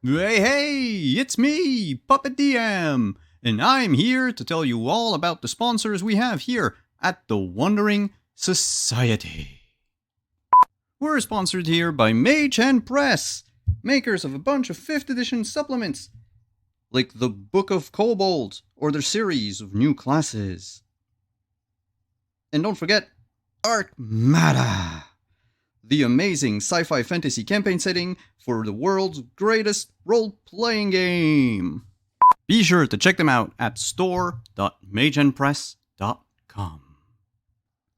Hey, it's me, Puppet DM, and I'm here to tell you all about the sponsors we have here at the Wandering Society. We're sponsored here by Mage Hand Press, makers of a bunch of 5th edition supplements, like the Book of Kobold or their series of new classes. And don't forget, Arcmada, the amazing sci-fi fantasy campaign setting for the world's greatest role-playing game. Be sure to check them out at store.mageandpress.com.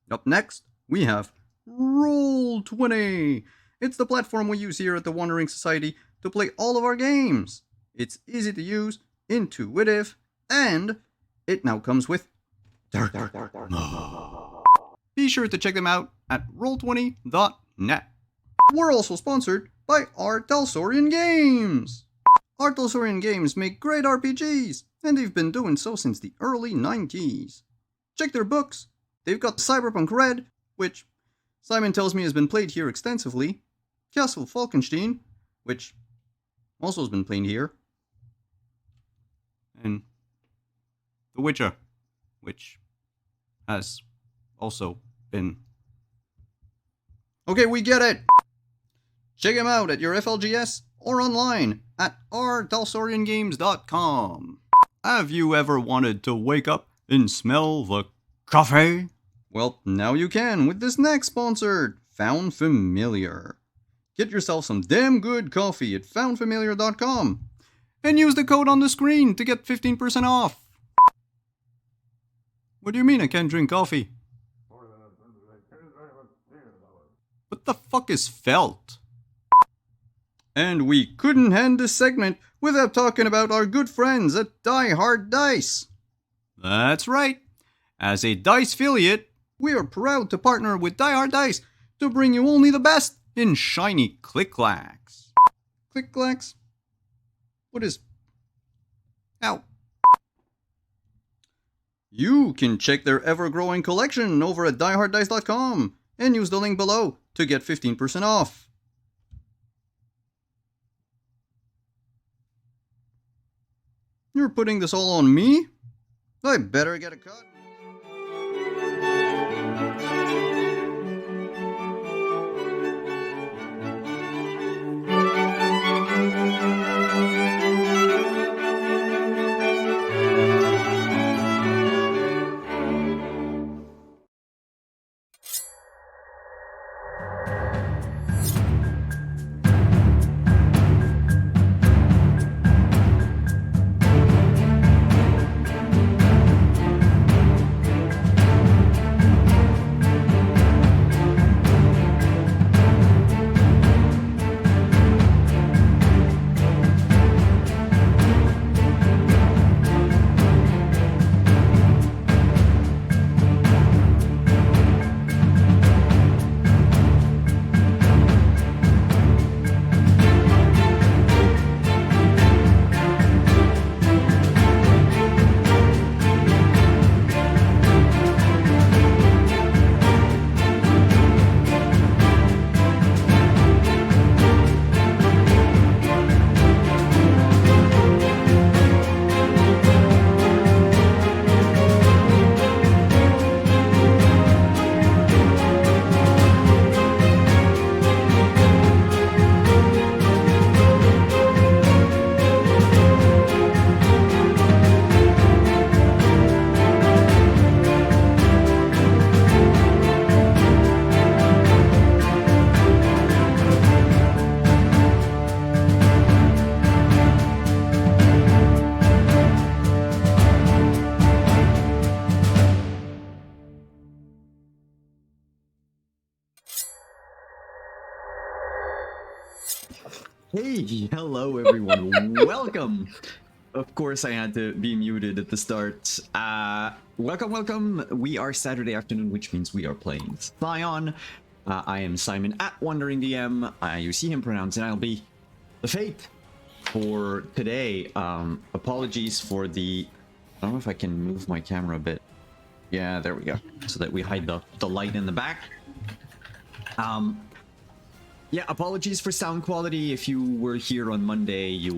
Up next, we have Roll20. It's the platform we use here at the Wandering Society to play all of our games. It's easy to use, intuitive, and it now comes with Dark Mode. Be sure to check them out at roll20.net. We're also sponsored by our Talsorian Games. Our Talsorian Games make great RPGs, and they've been doing so since the early 90s. Check their books. They've got Cyberpunk Red, which Simon tells me has been played here extensively, Castle Falkenstein, which also has been played here, and The Witcher, which has also been. Okay, we get it! Check them out at your FLGS or online at ourtalsoriangames.com. Have you ever wanted to wake up and smell the coffee? Well, now you can with this next sponsor, Found Familiar. Get yourself some damn good coffee at foundfamiliar.com and use the code on the screen to get 15% off. What do you mean I can't drink coffee? What the fuck is felt? And we couldn't end this segment without talking about our good friends at Die Hard Dice. That's right. As a Dice affiliate, we are proud to partner with Die Hard Dice to bring you only the best in shiny click-clacks. Click-clacks? What is... Ow. You can check their ever-growing collection over at dieharddice.com and use the link below to get 15% off. You're putting this all on me? I better get a cut. Hey, hello everyone, welcome! Of course I had to be muted at the start. Welcome. We are Saturday afternoon, which means we are playing Scion. I am Simon at Wandering DM. You see him pronounced, and I'll be the fate for today. Apologies for the... I don't know if I can move my camera a bit. Yeah, there we go. So that we hide the light in the back. Yeah, apologies for sound quality. If you were here on Monday,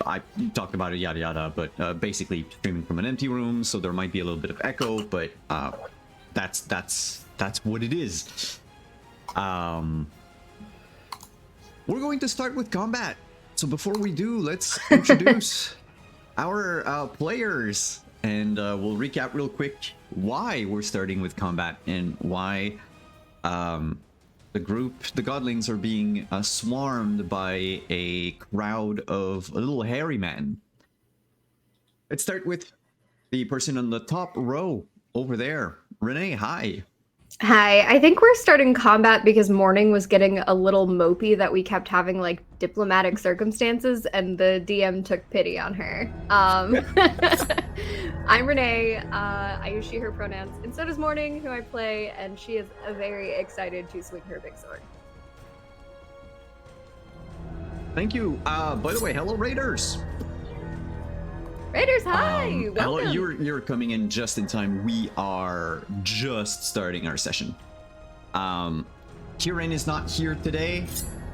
I talked about it, yada yada, but basically streaming from an empty room, so there might be a little bit of echo, but that's what it is. We're going to start with combat. So before we do, let's introduce our players, and we'll recap real quick why we're starting with combat and why the godlings, are being swarmed by a crowd of little hairy men. Let's start with the person on the top row over there. Renee, hi. Hi, I think we're starting combat because Morning was getting a little mopey that we kept having like diplomatic circumstances, and the DM took pity on her. I'm Renee. I use she, her pronouns, and so does Morning, who I play, and she is very excited to swing her big sword. Thank you. By the way, hello Raiders. Raiders, hi! Hello, Welcome. you're coming in just in time. We are just starting our session. Kieran is not here today,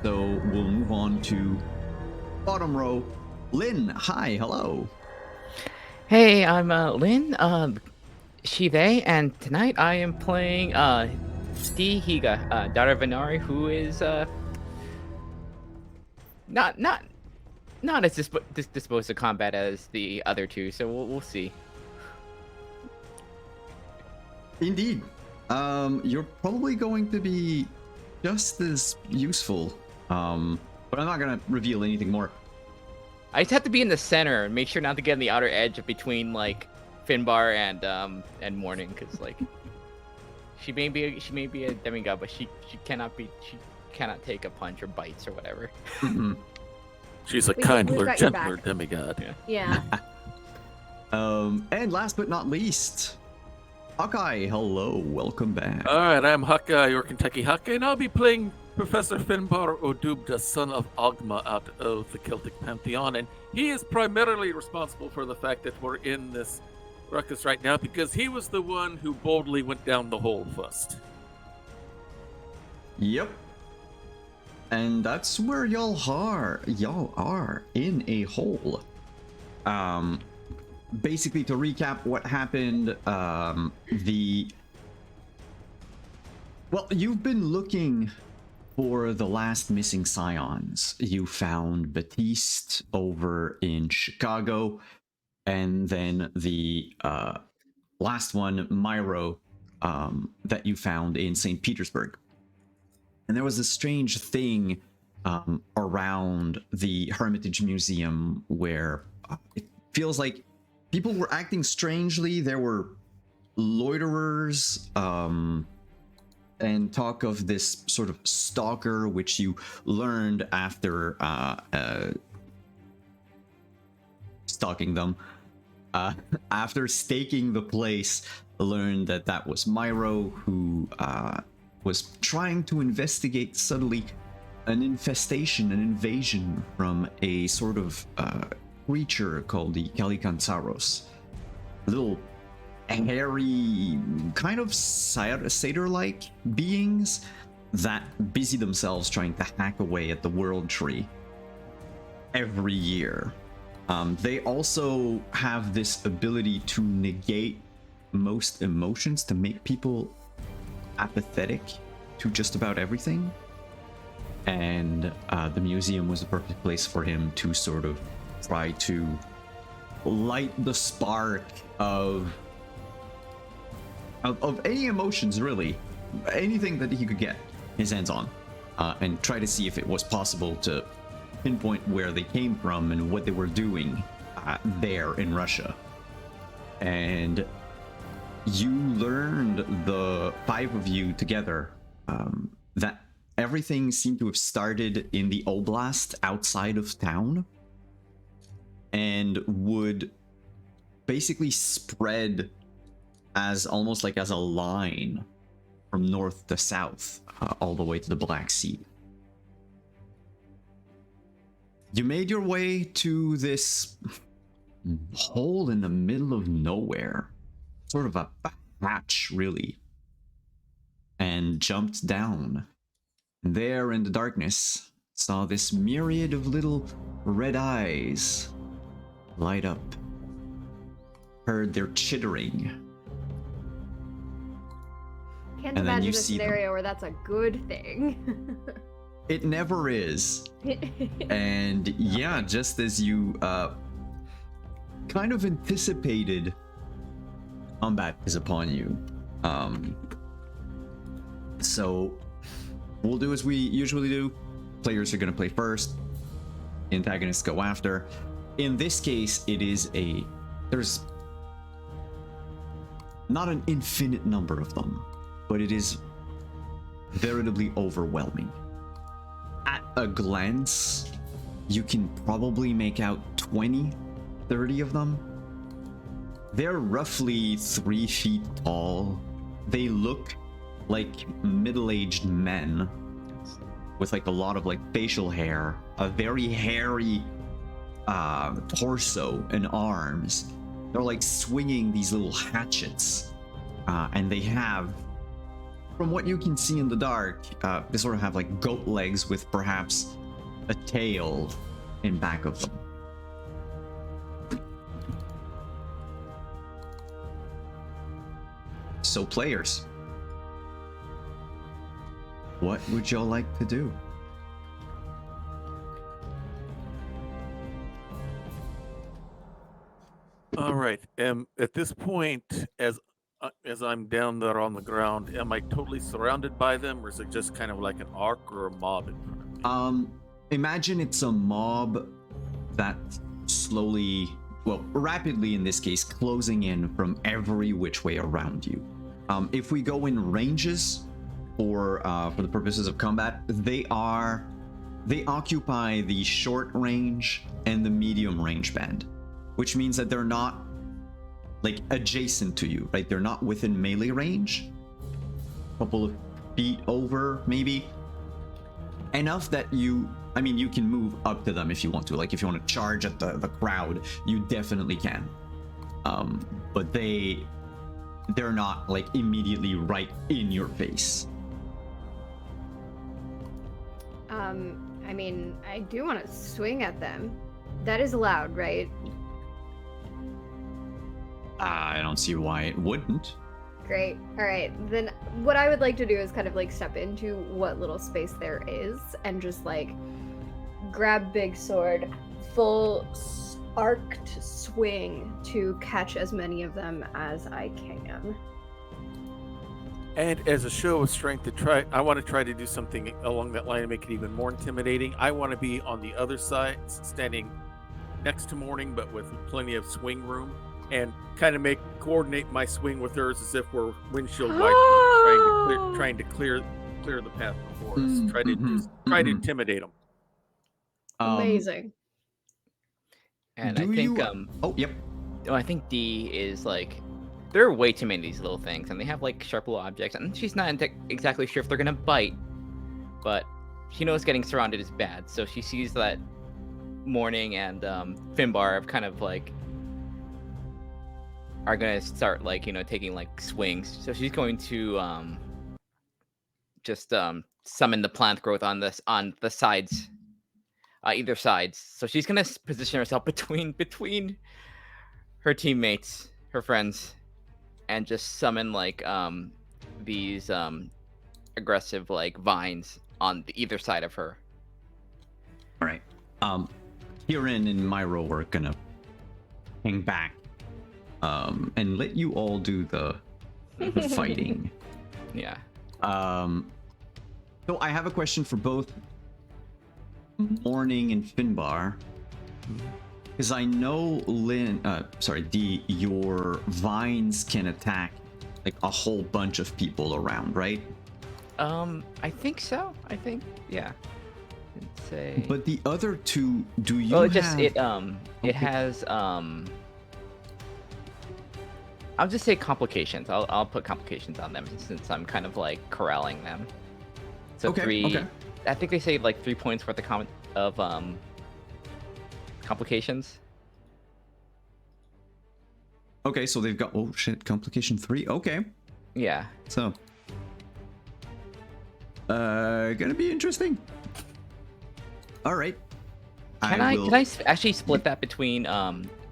so we'll move on to bottom row. Lynn, hi, hello. Hey, I'm Lynn, she, they, and tonight I am playing Stee Higa, daughter of Inari, who is not as disposed to combat as the other two, so we'll see. Indeed. You're probably going to be just as useful. But I'm not gonna reveal anything more. I just have to be in the center and make sure not to get on the outer edge between like Finbar and Morning, because like she may be a demigod, but she cannot take a punch or bites or whatever. She's a We've kindler, got your gentler back. demigod. Yeah. And last but not least, Hawkeye, hello, welcome back. Alright, I'm Haka, your Kentucky Haka, and I'll be playing Professor Finbar Odubda, son of Ogma out of the Celtic Pantheon, and he is primarily responsible for the fact that we're in this ruckus right now because he was the one who boldly went down the hole first. Yep. And that's where y'all are in a hole. Basically, to recap what happened, well, you've been looking for the last missing Scions. You found Batiste over in Chicago, and then the last one, Myro, that you found in St. Petersburg. And there was a strange thing around the Hermitage Museum where it feels like people were acting strangely. There were loiterers and talk of this sort of stalker, which you learned after stalking them. After staking the place, learned that that was Myro, who was trying to investigate subtly an infestation, an invasion from a sort of creature called the Calicanzaros. Little hairy, kind of satyr-like beings that busy themselves trying to hack away at the world tree every year. They also have this ability to negate most emotions, to make people apathetic to just about everything. And the museum was the perfect place for him to sort of try to light the spark of any emotions, really. Anything that he could get his hands on. And try to see if it was possible to pinpoint where they came from and what they were doing there in Russia. And you learned, the five of you together, that everything seemed to have started in the oblast outside of town and would basically spread as almost like as a line from north to south, all the way to the Black Sea. You made your way to this hole in the middle of nowhere, sort of a hatch, really, and jumped down there in the darkness, saw this myriad of little red eyes light up. Heard their chittering. Can't And then you imagine a see them. scenario where that's a good thing. It never is. And yeah, just as you kind of anticipated, combat is upon you. So we'll do as we usually do. Players are going to play first. Antagonists go after. In this case, it is there's not an infinite number of them, but it is veritably overwhelming. At a glance, you can probably make out 20, 30 of them. They're roughly 3 feet tall. They look like middle-aged men with like a lot of like facial hair, a very hairy torso and arms. They're like swinging these little hatchets, and they have, from what you can see in the dark, they sort of have like goat legs with perhaps a tail in back of them. So players, what would y'all like to do? All right. At this point, as I'm down there on the ground, am I totally surrounded by them, or is it just kind of like an arc or a mob in front of me? Imagine it's a mob that slowly, well, rapidly in this case, closing in from every which way around you. If we go in ranges, for the purposes of combat, they occupy the short range and the medium range band, which means that they're not like adjacent to you, right? They're not within melee range, a couple of feet over, maybe. Enough that you can move up to them if you want to. Like if you want to charge at the crowd, you definitely can. But they're not like immediately right in your face. I mean, I do want to swing at them. That is allowed, right? I don't see why it wouldn't. Great. All right. Then what I would like to do is kind of like step into what little space there is and just like grab big sword, full arced swing to catch as many of them as I can. And as a show of strength, I want to try to do something along that line to make it even more intimidating. I want to be on the other side, standing next to Morning, but with plenty of swing room, and kind of coordinate my swing with hers as if we're windshield wipers, trying to clear the path before us. Try to intimidate them. Amazing. And I think I think D is like, there are way too many of these little things, and they have like sharp little objects, and she's not exactly sure if they're gonna bite, but she knows getting surrounded is bad, so she sees that Morning and Finbar have kind of like are gonna start like taking like swings, so she's going to just summon the plant growth on the sides, either sides. So she's gonna position herself between her teammates, her friends, and just summon like these aggressive like vines on either side of her. All right. Kieran and Myro are gonna hang back and let you all do the fighting. Yeah. So I have a question for both Morning and Finbar. Because I know D, your vines can attack like a whole bunch of people around, right? I think so. Yeah. I'd say. But the other two, do you? Well, have... it has I'll just say complications. I'll put complications on them since I'm kind of like corralling them. So Okay. I think they say like 3 points worth of complications. Okay, so they've got complication 3. Okay. Yeah. So Gonna be interesting. All right. Can I will- actually split that between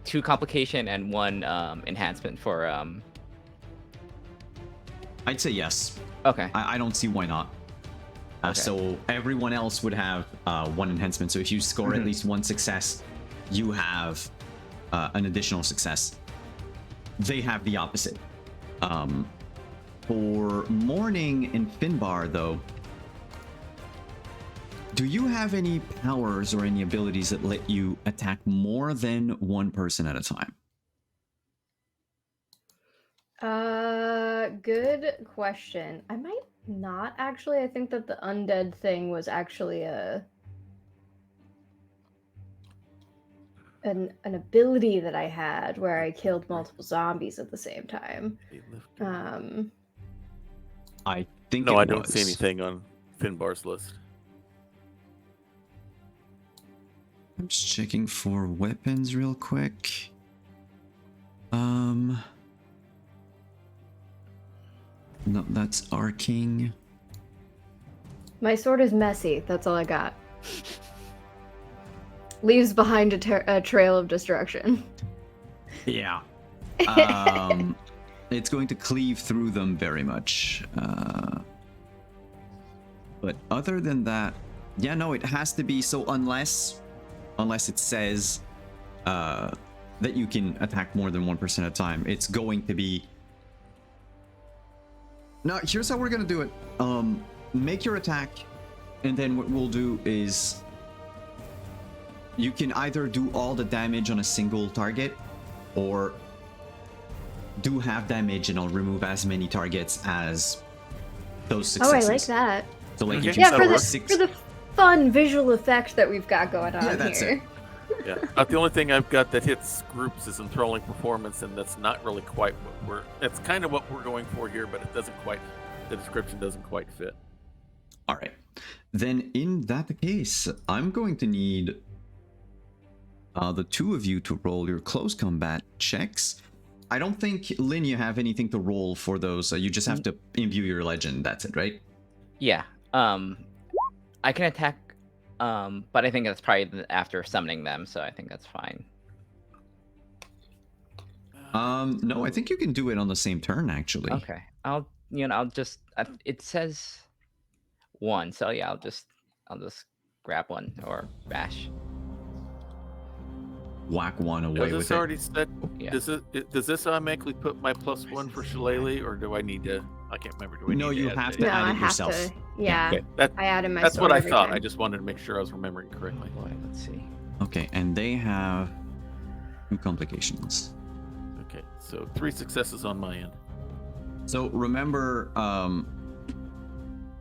2 complication and 1 enhancement for I'd say yes. Okay. I don't see why not. Okay. So everyone else would have 1 enhancement. So if you score at Mhm. least 1 success, you have an additional success. They have the opposite. For Morning and Finbar, though, do you have any powers or any abilities that let you attack more than 1 person at a time? Good question. I might not actually. I think that the undead thing was actually an ability that I had where I killed multiple zombies at the same time. I think No, it I don't see was. anything on Finbar's list. I'm just checking for weapons real quick. No, that's arcing. My sword is messy. That's all I got. Leaves behind a trail of destruction. Yeah. It's going to cleave through them very much. But other than that, yeah, no, it has to be. So unless it says that you can attack more than 1% at a time, it's going to be. Now, here's how we're gonna do it. Make your attack, and then what we'll do is you can either do all the damage on a single target, or do half damage, and I'll remove as many targets as those Oh, I successes. like that. So like Okay. you can Yeah, start for the with 6. for the fun visual effect that we've got going on Yeah, that's here. Yeah. The only thing I've got that hits groups is enthralling performance, and that's not really quite what we're. It's kind of what we're going for here, but it doesn't quite. The description doesn't quite fit. All right. Then in that case, I'm going to need the 2 of you to roll your close combat checks. I don't think, Lynn, you have anything to roll for those. You just have to imbue your legend. That's it, right? Yeah. I can attack, but I think that's probably after summoning them, so I think that's fine. No, I think you can do it on the same turn, actually. Okay. I'll just. It says 1, so yeah, I'll just grab 1 or bash. Whack one away Does with this it. already set? Yeah. Does this automatically put my +1 for Shillelagh, or do I need to? I can't remember. Do we No, need you add have it? to No, add I it have yourself. to. Yeah, Okay, that, I added my that's sword what I every thought. time. I just wanted to make sure I was remembering correctly. Boy, let's see. Okay, and they have 2 complications. Okay, so 3 successes on my end. So remember,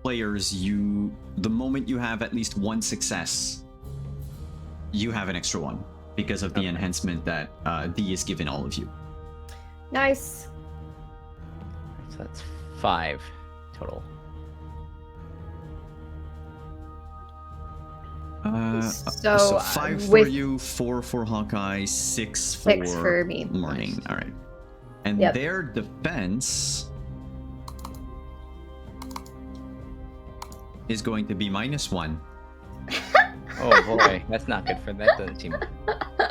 players, the moment you have at least 1 success, you have an extra 1 because of the enhancement that D has given all of you. Nice. So that's 5 total. So, 5 for with you, 4 for Hawkeye, 6 6 for me. Morning. All right, and Yep. their defense is going to be -1. Oh boy, that's not good for them. That doesn't seem.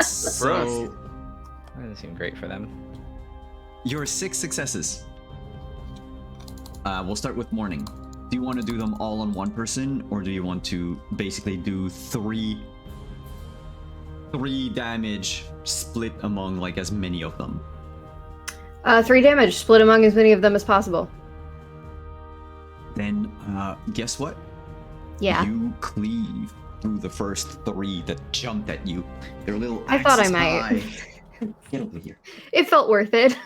So That doesn't seem great for them. your 6 successes. We'll start with Morning. Do you want to do them all on 1 person, or do you want to basically do 3 damage split among like as many of them? 3 damage, split among as many of them as possible. Then guess what? Yeah. You cleave through the first 3 that jumped at you. They're little I thought I axes might. high. Get over here. It felt worth it.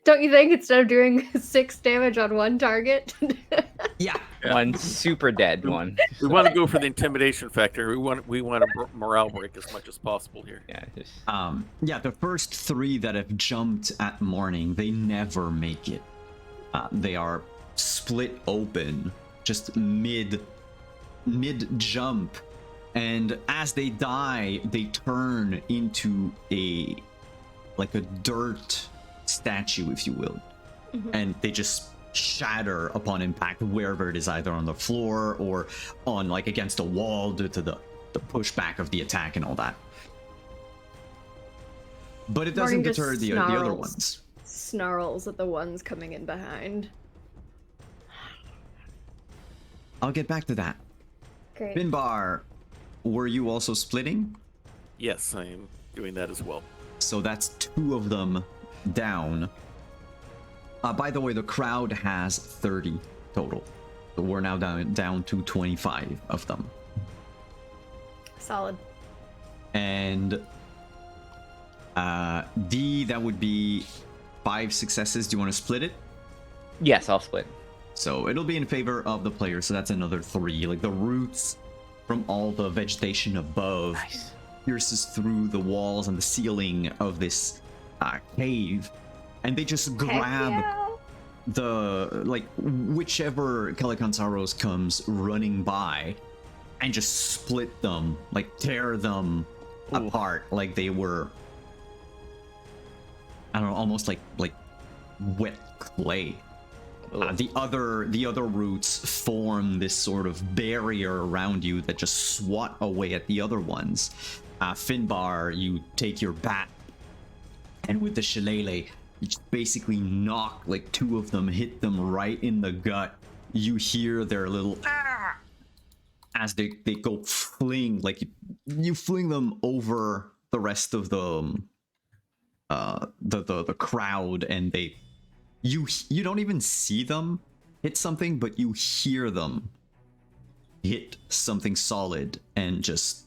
Don't you think, instead of doing 6 damage on 1 target? Yeah. Yeah. 1 super dead one. We want to go for the intimidation factor. We want a morale break as much as possible here. Yeah, just Yeah, the first 3 that have jumped at Morning, they never make it. They are split open, just mid jump, and as they die, they turn into like a dirt statue, if you will, and they just shatter upon impact wherever it is, either on the floor or on like against a wall due to the pushback of the attack and all that. But it doesn't Morning just deter the other snarls. ones. Snarls at the ones coming in behind. I'll get back to that. Great. Finbar, were you also splitting? Yes, I am doing that as well. So that's 2 of them down. By the way, the crowd has 30 total. So we're now down to 25 of them. Solid. And D, that would be 5 successes. Do you want to split it? Yes, I'll split. So it'll be in favor of the player. So that's another 3. Like the roots from all the vegetation above Nice. pierces through the walls and the ceiling of this cave, and they just grab the like whichever Calicansaros comes running by and just split them, like tear them apart like they were, I don't know, almost like wet clay. The other roots form this sort of barrier around you that just swat away at the other ones. Finbar, you take your bat, and with the shillelagh, you just basically knock like 2 of them, hit them right in the gut. You hear their little as they go fling, like you fling them over the rest of the crowd, and you don't even see them hit something, but you hear them hit something solid and just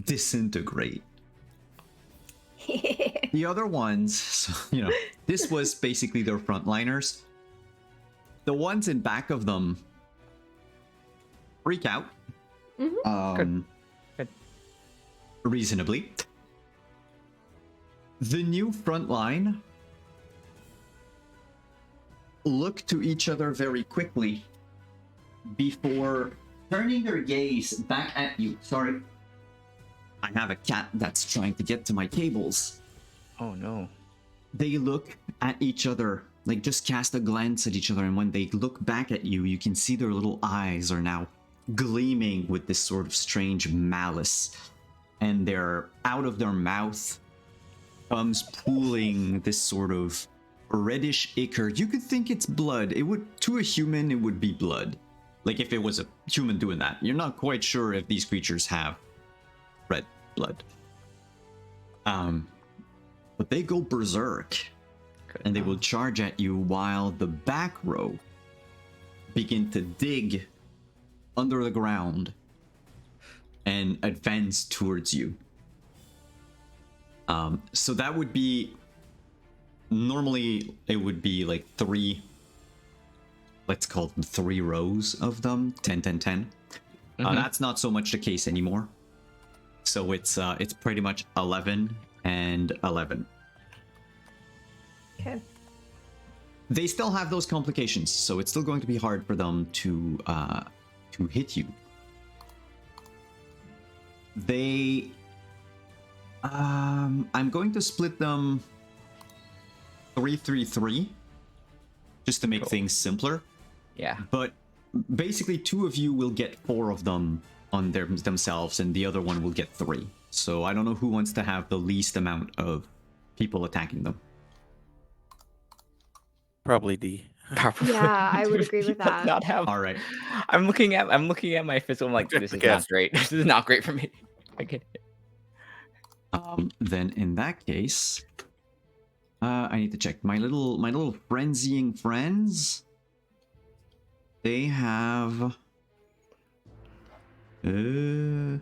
disintegrate. The other ones, so, you know, this was basically their frontliners. The ones in back of them freak out. Mm-hmm. Good. Reasonably. The new front line look to each other very quickly before turning their gaze back at you. Sorry. I have a cat that's trying to get to my cables. Oh no. They look at each other, like just cast a glance at each other, and when they look back at you, you can see their little eyes are now gleaming with this sort of strange malice. And they're out of their mouth comes pooling this sort of reddish ichor. You could think it's blood. It would, to a human, it would be blood. Like if it was a human doing that. You're not quite sure if these creatures have red blood. But they go berserk. Good. And they will charge at you while the back row begin to dig under the ground and advance towards you. So that would be, normally it would be like 3, let's call them 3 rows of them, 10, 10, 10. That's not so much the case anymore. So it's pretty much 11 and 11. Okay. They still have those complications, so it's still going to be hard for them to hit you. They, I'm going to split them 3-3-3, just to make things simpler. Yeah. But basically, 2 of you will get 4 of them on themselves, and the other one will get 3. So I don't know who wants to have the least amount of people attacking them. Probably D. Yeah, I would agree with that. Not have. All right. I'm looking at my physical. I'm like, this is not great. This is not great for me. I get it. Then in that case, I need to check my little frenzying friends. They have. Okay,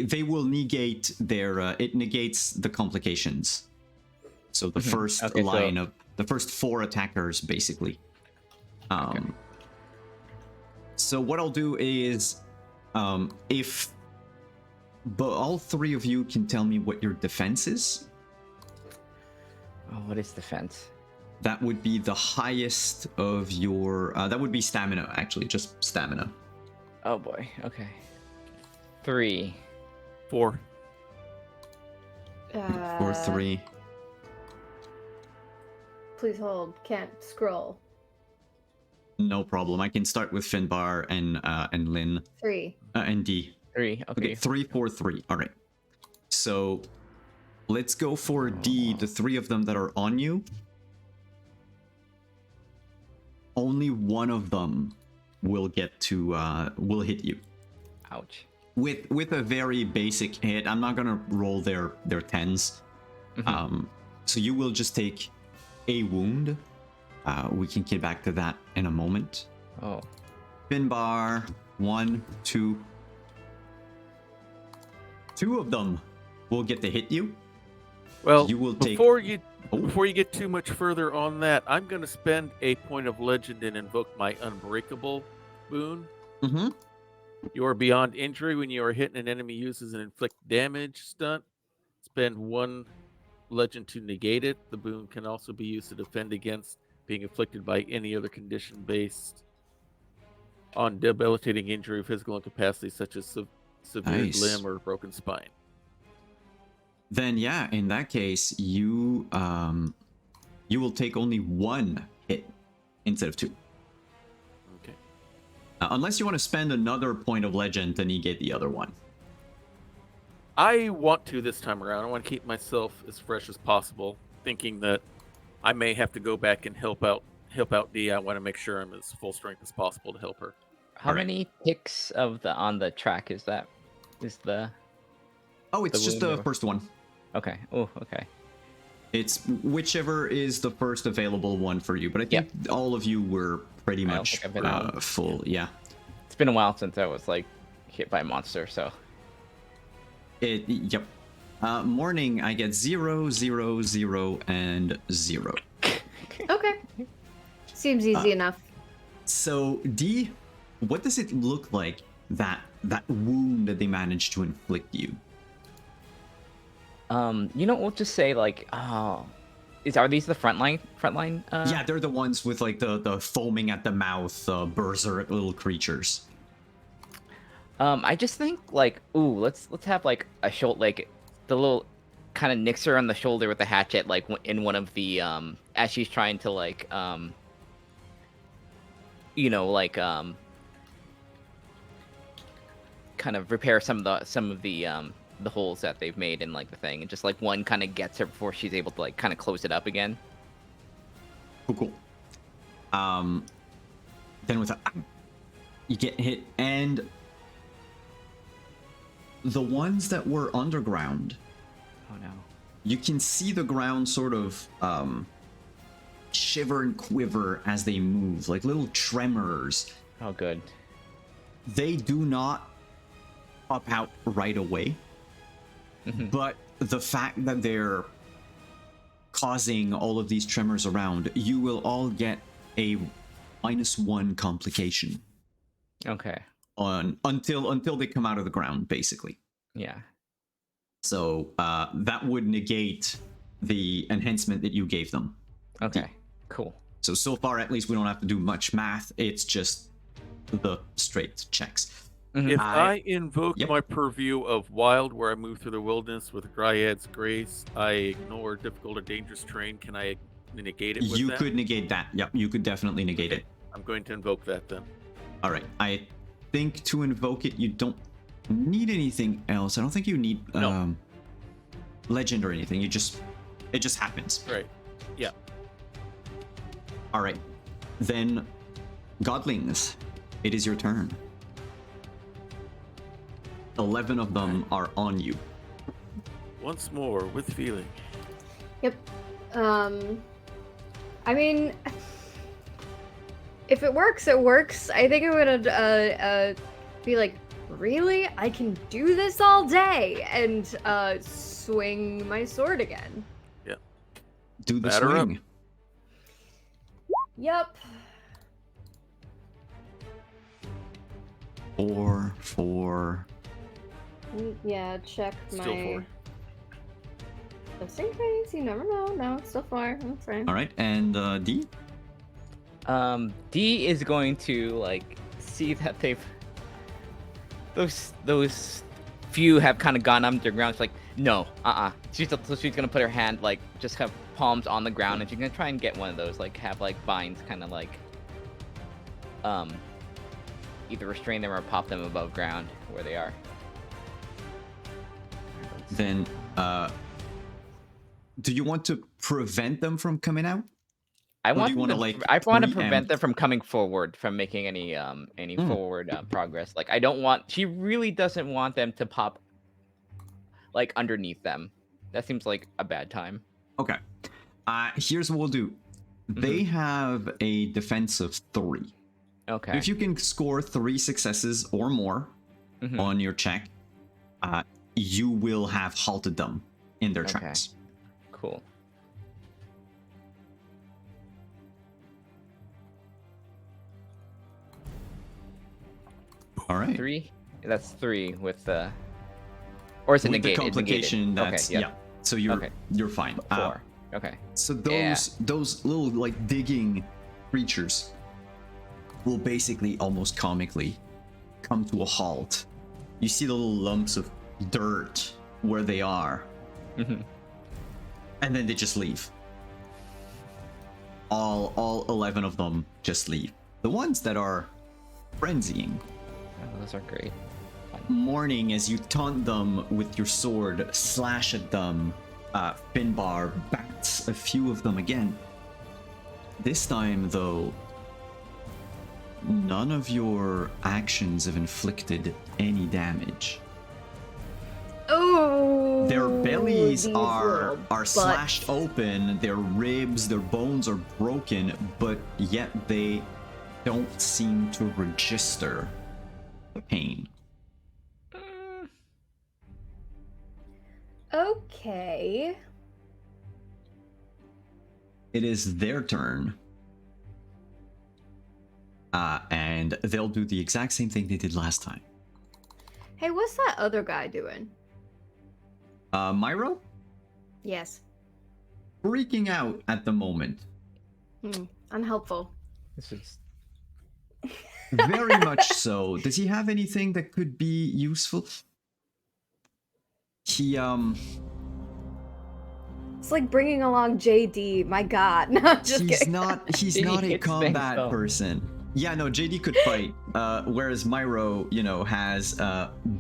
they will negate their. It negates the complications. So the first line of the first 4 attackers, basically. So what I'll do is, if. But all 3 of you can tell me what your defense is. Oh, what is defense? That would be the highest of your. That would be stamina, actually, just stamina. Oh boy. Okay. 3. 4. 4, 3. Please hold. Can't scroll. No problem. I can start with Finbar and Lynn 3. and D. 3. Okay, Okay. 3, 4, 3. All right. So let's go for D. The 3 of them that are on you. Only one of them will get to will hit you Ouch. with a very basic hit. I'm not gonna roll their 10s. Mhm. So you will just take a wound. We can get back to that in a moment. Oh. Finbar, 1, 2. 2 of them will get to hit you. Well, You will take- before you Oh. before you get too much further on that, I'm going to spend a point of legend and invoke my unbreakable boon. Mm-hmm. You are beyond injury when you are hit and an enemy uses an inflict damage stunt. Spend 1 legend to negate it. The boon can also be used to defend against being inflicted by any other condition based on debilitating injury or physical incapacity, such as severe Nice. limb or broken spine. Then yeah, in that case, you will take only 1 hit instead of 2. Okay. Unless you want to spend another point of legend to negate the other one. I want to this time around. I want to keep myself as fresh as possible, thinking that I may have to go back and help out D. I want to make sure I'm as full strength as possible to help her. How Alright. many ticks of the on the track is that? Is the Oh, it's The just wound the or- first one. okay? Oh, okay. It's whichever is the first available one for you. But I think all of you were pretty I don't much think I've been on. full. Yeah. It's been a while since I was like hit by a monster, so Yep. Morning, I get 0, 0, 0, and 0. Okay. Seems easy enough. So D, what does it look like that wound that they managed to inflict you? we'll just say like, are these the frontline? Yeah, they're the ones with like the foaming at the mouth, berserk little creatures. I just think like, let's have like a shoulder, like the little kind of nicks her on the shoulder with the hatchet, like in one of the as she's trying to like kind of repair some of the holes that they've made in like the thing, and just like one kind of gets her before she's able to like kind of close it up again. Cool. Then with a, you get hit, and the ones that were underground, Oh no. you can see the ground sort of shiver and quiver as they move, like little tremors. Oh good. They do not pop out right away, but the fact that they're causing all of these tremors around, you will all get a -1 complication Okay. on until they come out of the ground, basically. Yeah. So that would negate the enhancement that you gave them. Okay. Cool. So far, at least, we don't have to do much math. It's just the straight checks. If I- I invoke Yep. my purview of wild, where I move through the wilderness with Dryad's grace, I ignore difficult or dangerous terrain. Can I negate it with You that? could negate that. Yep, you could definitely negate it. I'm going to invoke that then. All right. I think to invoke it, you don't need anything else. I don't think you need No. legend or anything. It just happens. Right. Yeah. All right. Then, godlings, it is your turn. 11 of them are on you. Once more with feeling. Yep. I mean, if it works, it works. I think I'm gonna be like, really? I can do this all day, and swing my sword again. Do the Batter up. swing. Yep. 4, 4. Yeah, check Still my. 4. Just in case, you never know. No, it's still 4. That's fine. All right. And D? D is going to like see that they've those few have kind of gone underground. It's like No, she's gonna put her hand, like, just have palms on the ground, and she's gonna try and get one of those, like, have, like, vines kind of, like, either restrain them or pop them above ground where they are. Then, do you want to prevent them from coming out? I Or do want you them wanna, to, like, I want to preempt? prevent them from coming forward, from making any forward progress. Like, I don't want. She really doesn't want them to pop, like, underneath them. That seems like a bad time. Okay. Here's what we'll do. They have a defense of 3. Okay. If you can score 3 successes or more on your check, you will have halted them in their Okay. tracks. Cool. All right. 3. That's 3 with the. Or is it With the negated? complication, Negated. that's Okay, yeah. So you're Okay. you're fine. 4. Okay. So Yeah. those little like digging creatures will basically almost comically come to a halt. You see the little lumps of dirt where they are, Mhm. and then they just leave. All 11 of them just leave. The ones that are frenzying, Oh, those are great. mourning as you taunt them with your sword, slash at them. Finbar bats a few of them again. This time, though, none of your actions have inflicted any damage. Oh, Their bellies these are little butts. slashed open, their ribs, their bones are broken, but yet they don't seem to register the pain. Okay. It is their turn. And they'll do the exact same thing they did last time. Hey, what's that other guy doing? Myro? Yes. Freaking out at the moment. Unhelpful. This is. Very much so. Does he have anything that could be useful? He, It's like bringing along JD. My God. No, I'm just he's kidding. not He a hits combat things, though. person. Yeah, no, JD could fight. Whereas Myro, has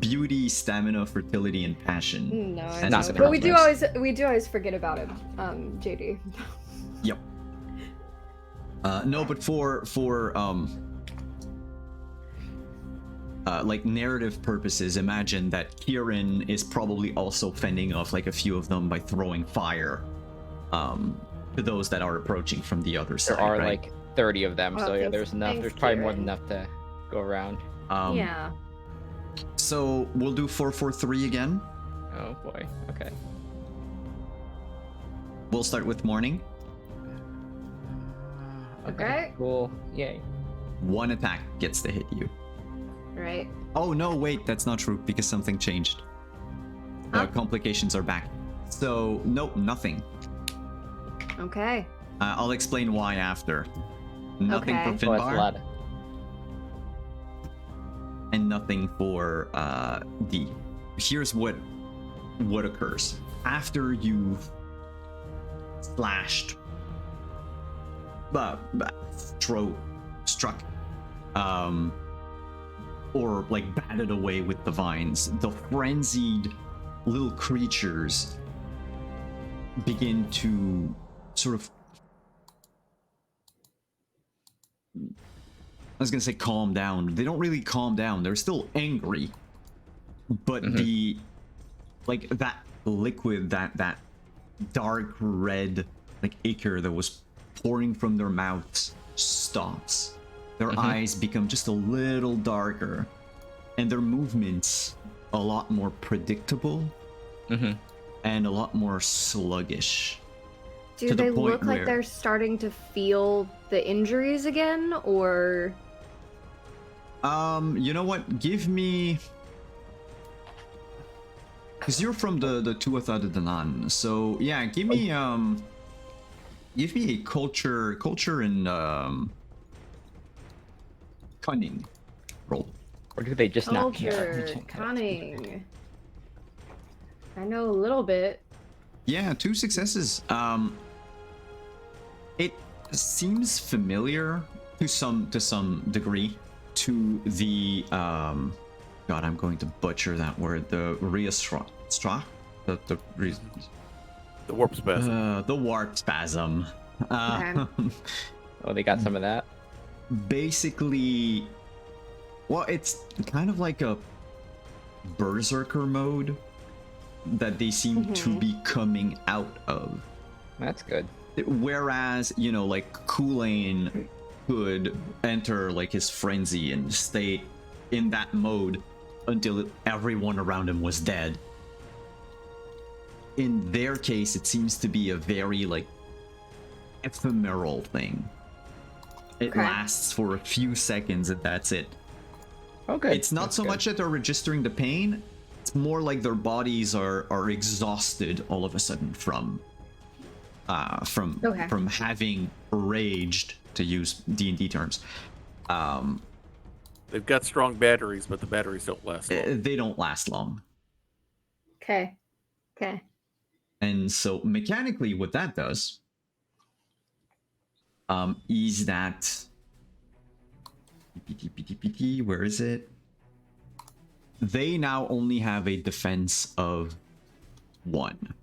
beauty, stamina, fertility, and passion. No, I And know. he's But we do progress. always forget about him. JD. Yep. No, but for like narrative purposes, imagine that Kieran is probably also fending off like a few of them by throwing fire to those that are approaching from the other side. There are right? like 30 of them, Oh, so yeah, thanks- there's enough. thanks, There's probably more Kieran. than enough to go around. Yeah. So we'll do 4-4-3 again. Oh boy. Okay. We'll start with morning. Okay. Cool. Yay. 1 attack gets to hit you. Right. Oh no, wait, that's not true because something changed. The Huh? complications are back. So nope, nothing. Okay. I'll explain why after. Nothing Okay. for Oh, that's a Finbar lot. and nothing for D. Here's what occurs after you've slashed, struck, or like batted away with the vines. The frenzied little creatures begin to sort of, I was gonna say calm down. They don't really calm down. They're still angry, but the like that liquid, that dark red like ichor that was pouring from their mouths stops. Their eyes become just a little darker, and their movements a lot more predictable and a lot more sluggish. Do To the they point look like where- they're starting to feel the injuries again, or? You know what? Give me, because you're from the Tuatha De Danann, so yeah, give me a culture and cunning roll. Or do they just not care? Culture, cunning. I know a little bit. Yeah, 2 successes. It seems familiar to some degree to the God, I'm going to butcher that word. The Riastra, The warp spasm. the warp spasm. Okay. Oh, they got some of that. Basically, well, it's kind of like a berserker mode that they seem to be coming out of. That's good. Whereas, you know, like Kool-Aid could enter like his frenzy and stay in that mode until everyone around him was dead. In their case, it seems to be a very like ephemeral thing. It Okay. lasts for a few seconds and that's it. Okay. It's not so much that they're registering the pain, it's more like their bodies are exhausted all of a sudden from Okay. having raged, to use D&D terms. They've got strong batteries, but the batteries don't last long. They don't last long. Okay. Okay. And so mechanically what that does is that where is it? They now only have a defense of 1.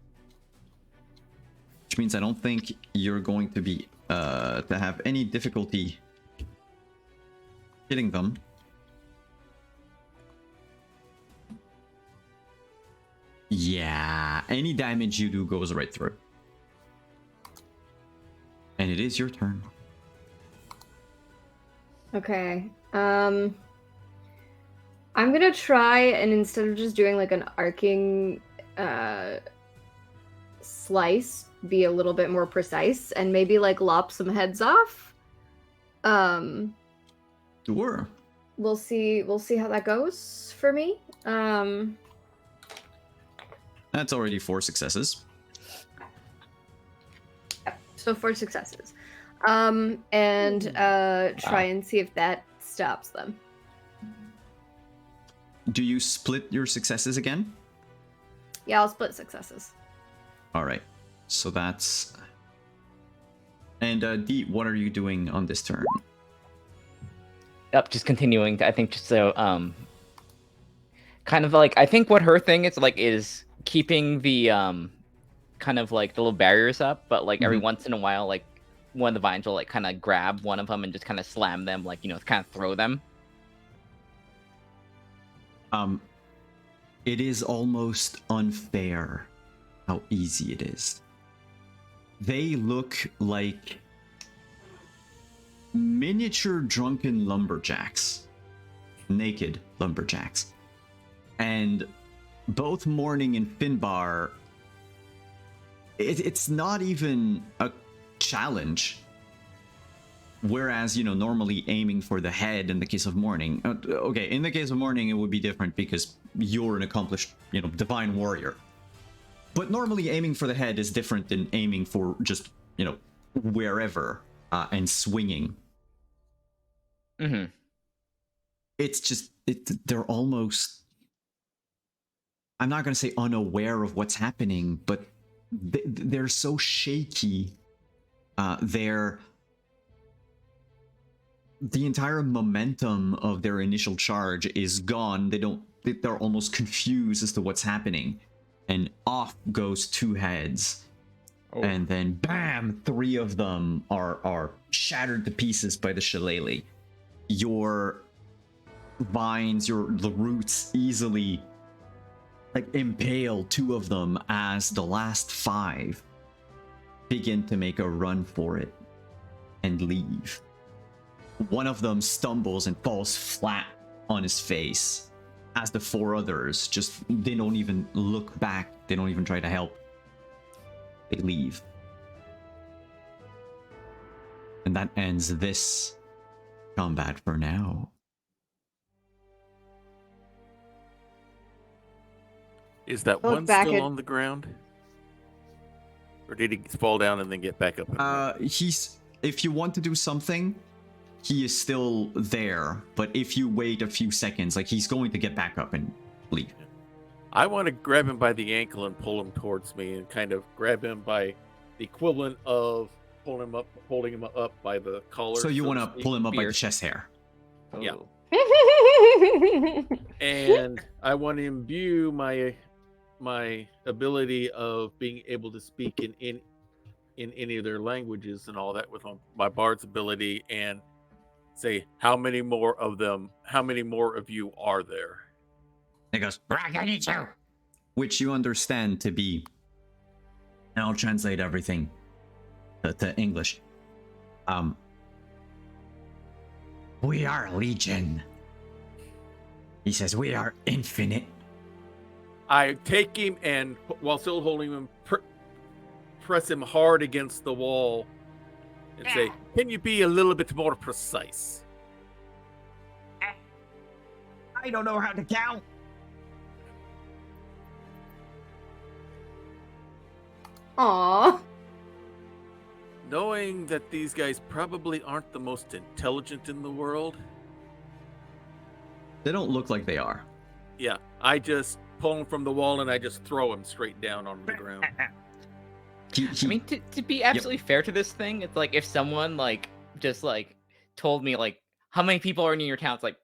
Which means I don't think you're going to be to have any difficulty hitting them. Yeah, any damage you do goes right through. And it is your turn. Okay. I'm gonna try and instead of just doing like an arcing slice, be a little bit more precise and maybe like lop some heads off. Sure. We'll see how that goes for me. That's already 4 successes. So 4 successes. And try and see if that stops them. Do you split your successes again? Yeah, I'll split successes. All right. So that's... And Dee, what are you doing on this turn? Yep, just continuing. I think just so kind of like I think what her thing is like is keeping the kind of like the little barriers up, but like every once in a while, like one of the vines will like kind of grab one of them and just kind of slam them, like, you know, kind of throw them. It is almost unfair how easy it is. They look like miniature drunken lumberjacks. Naked lumberjacks. And both Morning and Finbar, it's not even a challenge. Whereas, you know, normally aiming for the head in the case of Morning. Okay, in the case of Morning, it would be different because you're an accomplished, you know, divine warrior. But normally aiming for the head is different than aiming for just, you know, wherever and swinging. Mm-hmm. It's just, they're almost, I'm not going to say unaware of what's happening, but they're so shaky. The entire momentum of their initial charge is gone. They're almost confused as to what's happening. And off goes 2 heads. Oh. And then bam, 3 of them are shattered to pieces by the shillelagh. Your vines, the roots easily like impale 2 of them as the last 5 begin to make a run for it and leave. One of them stumbles and falls flat on his face as the 4 others they don't even look back. They don't even try to help. They leave. And that ends this combat for now. Is that Look one back still at- on the ground? Or did he fall down and then get back up? If you want to do something, he is still there, but if you wait a few seconds, like he's going to get back up and leave. I want to grab him by the ankle and pull him towards me, and kind of grab him by the equivalent of holding him up by the collar. So you want to speak. pull him up by the Beard. chest hair. Yeah. Oh. And I want to imbue my ability of being able to speak in any of their languages and all that with my bard's ability, and say, how many more of you are there? He goes, "Bragadichu," which you understand to be, and I'll translate everything to English. We are legion. He says, we are infinite. I take him and, while still holding him, press him hard against the wall and say, can you be a little bit more precise? I don't know how to count. Aww. Knowing that these guys probably aren't the most intelligent in the world, They don't look like they are. yeah, I just pull him from the wall and I just throw him straight down on the ground. I mean, to be absolutely fair to this thing, it's like if someone like just like told me like how many people are in your town, it's like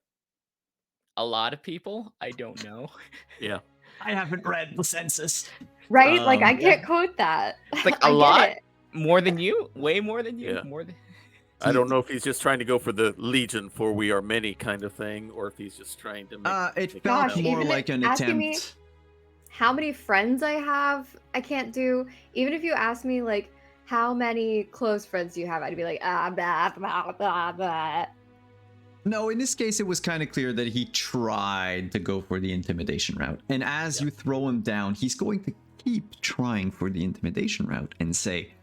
a lot of people. I don't know. Yeah. I haven't read the census. Right? Like, I Yeah. can't quote that. It's like I a get lot it. more than you, way more than you, Yeah. more than. I don't know if he's just trying to go for the Legion for we are many kind of thing, or if he's just trying to make It make felt Gosh, more even like an asking me- attempt. How many friends I have, I can't do. Even if you ask me, like, how many close friends do you have, I'd be like, blah, blah, blah, blah. No, in this case, it was kind of clear that he tried to go for the intimidation route. And as you throw him down, he's going to keep trying for the intimidation route and say,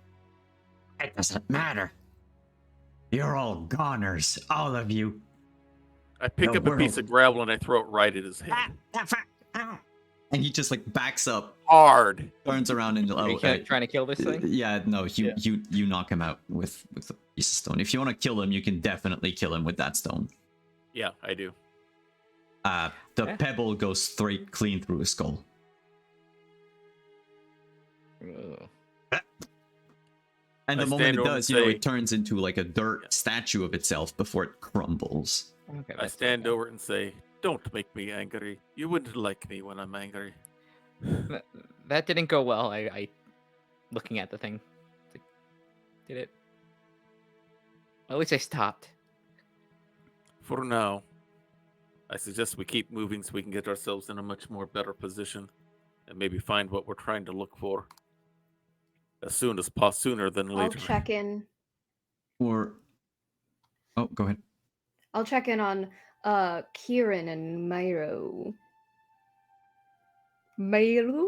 it doesn't matter. You're all goners, all of you. I pick The up a piece world. of gravel and I throw it right at his head. And he just like backs up, Hard. turns around, and Are you trying to kill this thing? yeah, no, Yeah. you knock him out with a piece of stone. If you want to kill him, you can definitely kill him with that stone. Yeah, I do. The Yeah. pebble goes straight clean through his skull. Ugh. And I the moment stand it over and does, say- it turns into like a dirt statue of itself before it crumbles. Okay, I that's stand okay. over it and say, don't make me angry. You wouldn't like me when I'm angry. That didn't go well. I looking at the thing. It's like, did it? At least I stopped. For now, I suggest we keep moving so we can get ourselves in a much more better position and maybe find what we're trying to look for as soon as sooner than I'll later. check in. Or oh, go ahead. I'll check in on Kieran and Myro. Myro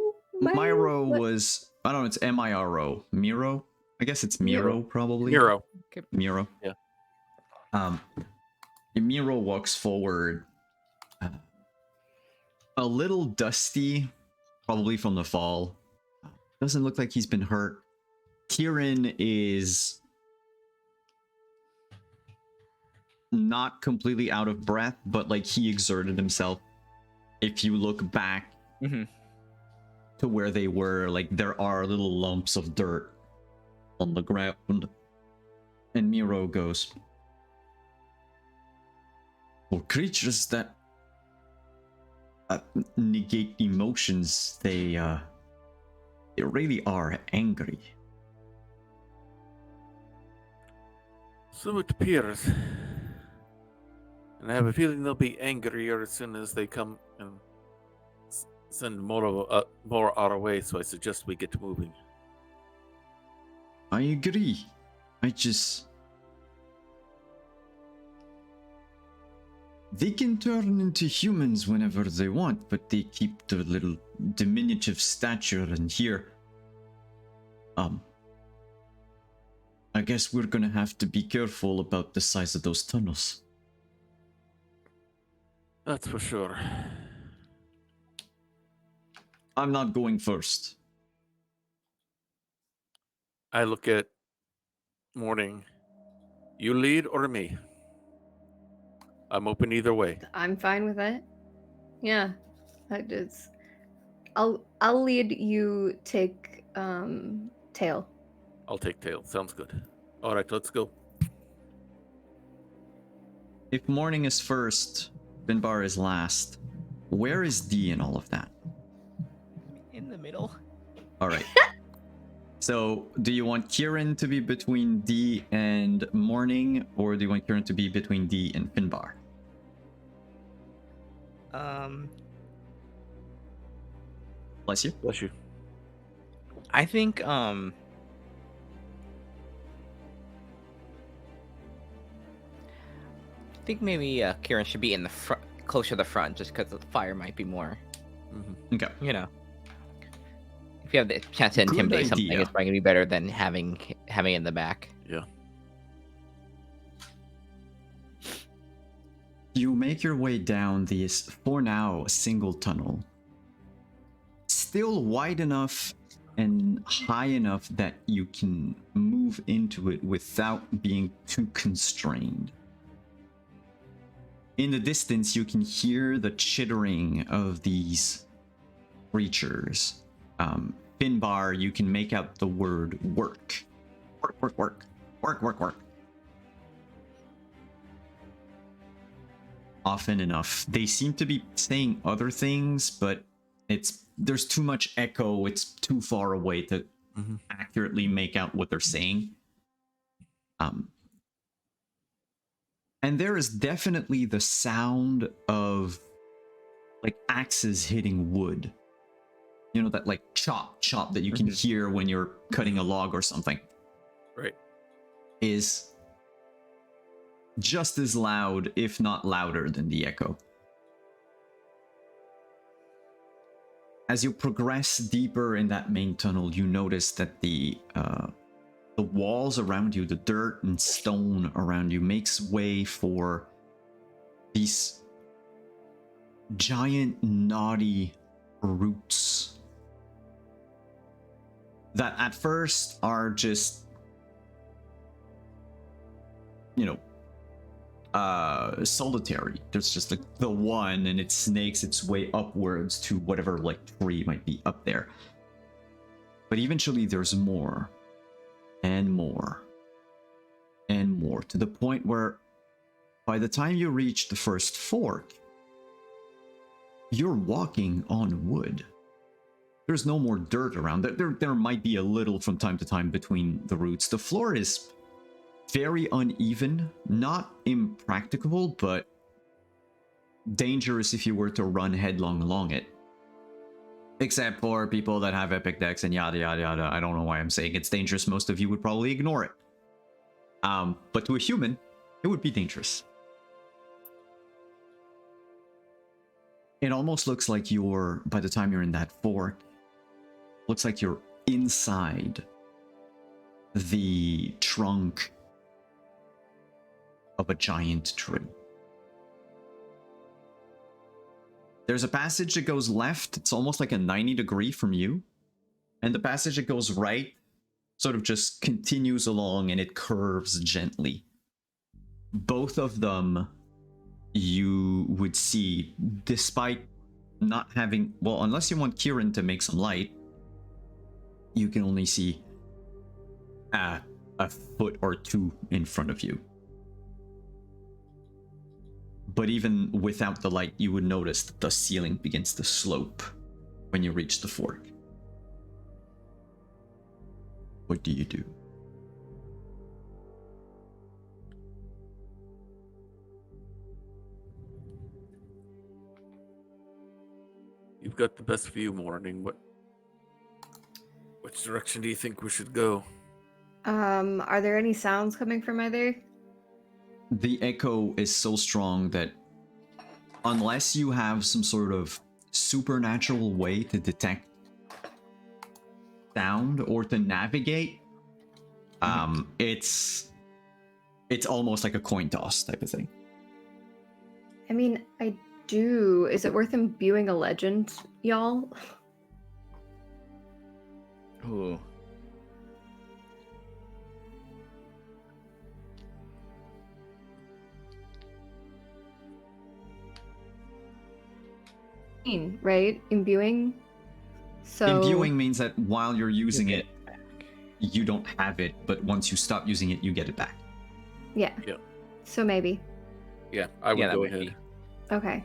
What? was, I don't know, it's Miro. Miro? I guess it's Miro, probably. Miro. Miro. Yeah. Miro walks forward, a little dusty, probably from the fall. Doesn't look like he's been hurt. Kieran is not completely out of breath, but like he exerted himself. If you look back Mhm. to where they were, like there are little lumps of dirt on the ground. And Miro goes, for creatures that negate emotions, they really are angry. So it appears. And I have a feeling they'll be angrier as soon as they come and send more our way, so I suggest we get moving. I agree. I just... They can turn into humans whenever they want, but they keep their little diminutive stature, and here... I guess we're gonna have to be careful about the size of those tunnels. That's for sure. I'm not going first. I look at Morning. You lead or me? I'm open either way. I'm fine with it. Yeah. That is I'll lead. You take tail. I'll take tail. Sounds good. All right, let's go. If morning is first, Finbar is last. Where is D in all of that? In the middle. All right. So, do you want Kieran to be between D and morning, or do you want Kieran to be between D and Finbar? Bless you. Bless you. I think maybe Kieran should be in the front, closer to the front, just because the fire might be more. Mm-hmm. Okay. You know, if you have the chance to Good intimidate something, idea. it's probably gonna be better than having it in the back. Yeah. You make your way down this, for now, single tunnel. Still wide enough and high enough that you can move into it without being too constrained. In the distance, you can hear the chittering of these creatures. Finbar, you can make out the word work. Work, work, work. Work, work, work. Often enough. They seem to be saying other things, but there's too much echo. It's too far away to accurately make out what they're saying. And there is definitely the sound of like axes hitting wood. You know, that like chop, chop that you can hear when you're cutting a log or something. Right. Is just as loud, if not louder, than the echo. As you progress deeper in that main tunnel, you notice that the walls around you, the dirt and stone around you, makes way for these giant knotty roots that at first are just, you know, solitary. There's just like the one, and it snakes its way upwards to whatever like tree might be up there. But eventually there's more and more and more, to the point where by the time you reach the first fork, you're walking on wood. There's no more dirt around. There might be a little from time to time between the roots. The floor is very uneven, not impracticable, but dangerous if you were to run headlong along it. Except for people that have epic decks and yada yada yada. I don't know why I'm saying it's dangerous. Most of you would probably ignore it. But to a human, it would be dangerous. It almost looks like by the time you're in that fork, looks like you're inside the trunk of a giant tree. There's a passage that goes left. It's almost like a 90-degree from you. And the passage that goes right sort of just continues along, and it curves gently. Both of them you would see, despite not having... Well, unless you want Kieran to make some light, you can only see a foot or two in front of you. But even without the light, you would notice that the ceiling begins to slope when you reach the fork. What do you do? You've got the best view, Morning. Which direction do you think we should go? Are there any sounds coming from either? The echo is so strong that unless you have some sort of supernatural way to detect sound or to navigate, it's almost like a coin toss type of thing. I mean, I do. Is it worth imbuing a legend, y'all? Ooh. Right? Imbuing? So Imbuing means that while you're using get it, you don't have it, but once you stop using it, you get it back. yeah. Yeah. So maybe. Yeah, I would Yeah, that go might ahead. be. Okay.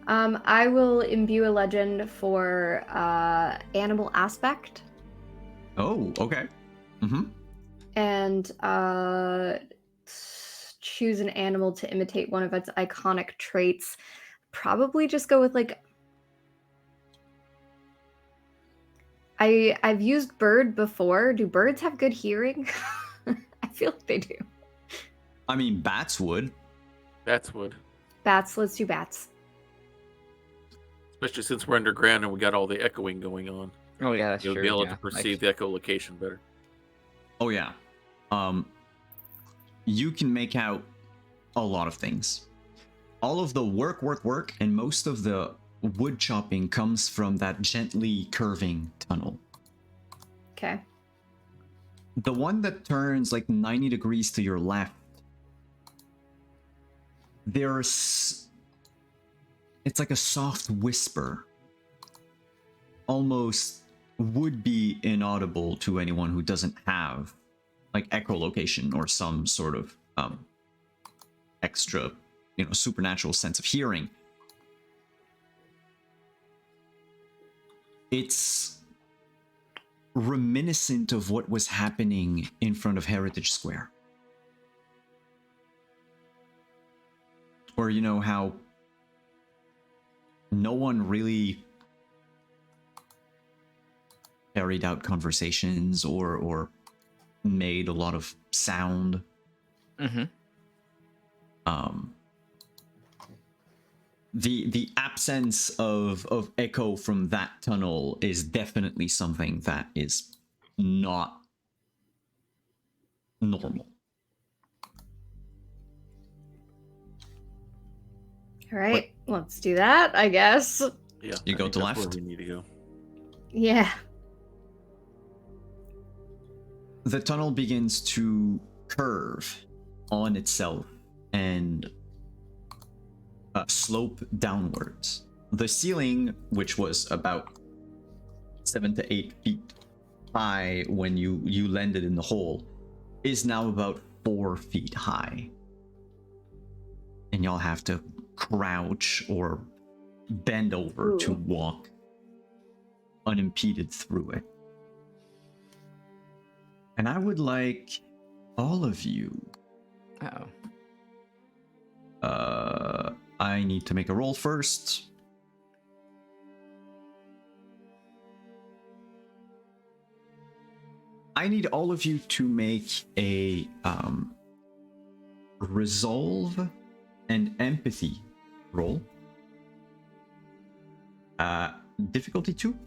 I will imbue a legend for animal aspect Oh, okay. Mm-hmm. and choose an animal to imitate one of its iconic traits. Probably just go with like I've used bird before. Do birds have good hearing? I feel like they do. I mean, bats would. That's wood. Bats, let's do bats. Especially since we're underground and we got all the echoing going on. Oh yeah, that's You'll true. be able yeah. to perceive the echolocation better. Oh yeah. You can make out a lot of things. All of the work, and most of the wood chopping comes from that gently curving tunnel. Okay. The one that turns like 90 degrees to your left, it's like a soft whisper. Almost would be inaudible to anyone who doesn't have like echolocation or some sort of extra, supernatural sense of hearing. It's reminiscent of what was happening in front of Heritage Square. Or you know how no one really carried out conversations or made a lot of sound. Mm-hmm. The absence of echo from that tunnel is definitely something that is not normal. All right, let's do that, I guess. Yeah. You I go think to that's left. where we need to go. Yeah. The tunnel begins to curve on itself and slope downwards. The ceiling, which was about 7 to 8 feet high when you landed in the hole, is now about 4 feet high. And y'all have to crouch or bend over to Ooh. walk unimpeded through it. And I would like all of you. Oh. I need to make a roll first. I need all of you to make a resolve and empathy roll. Difficulty 2.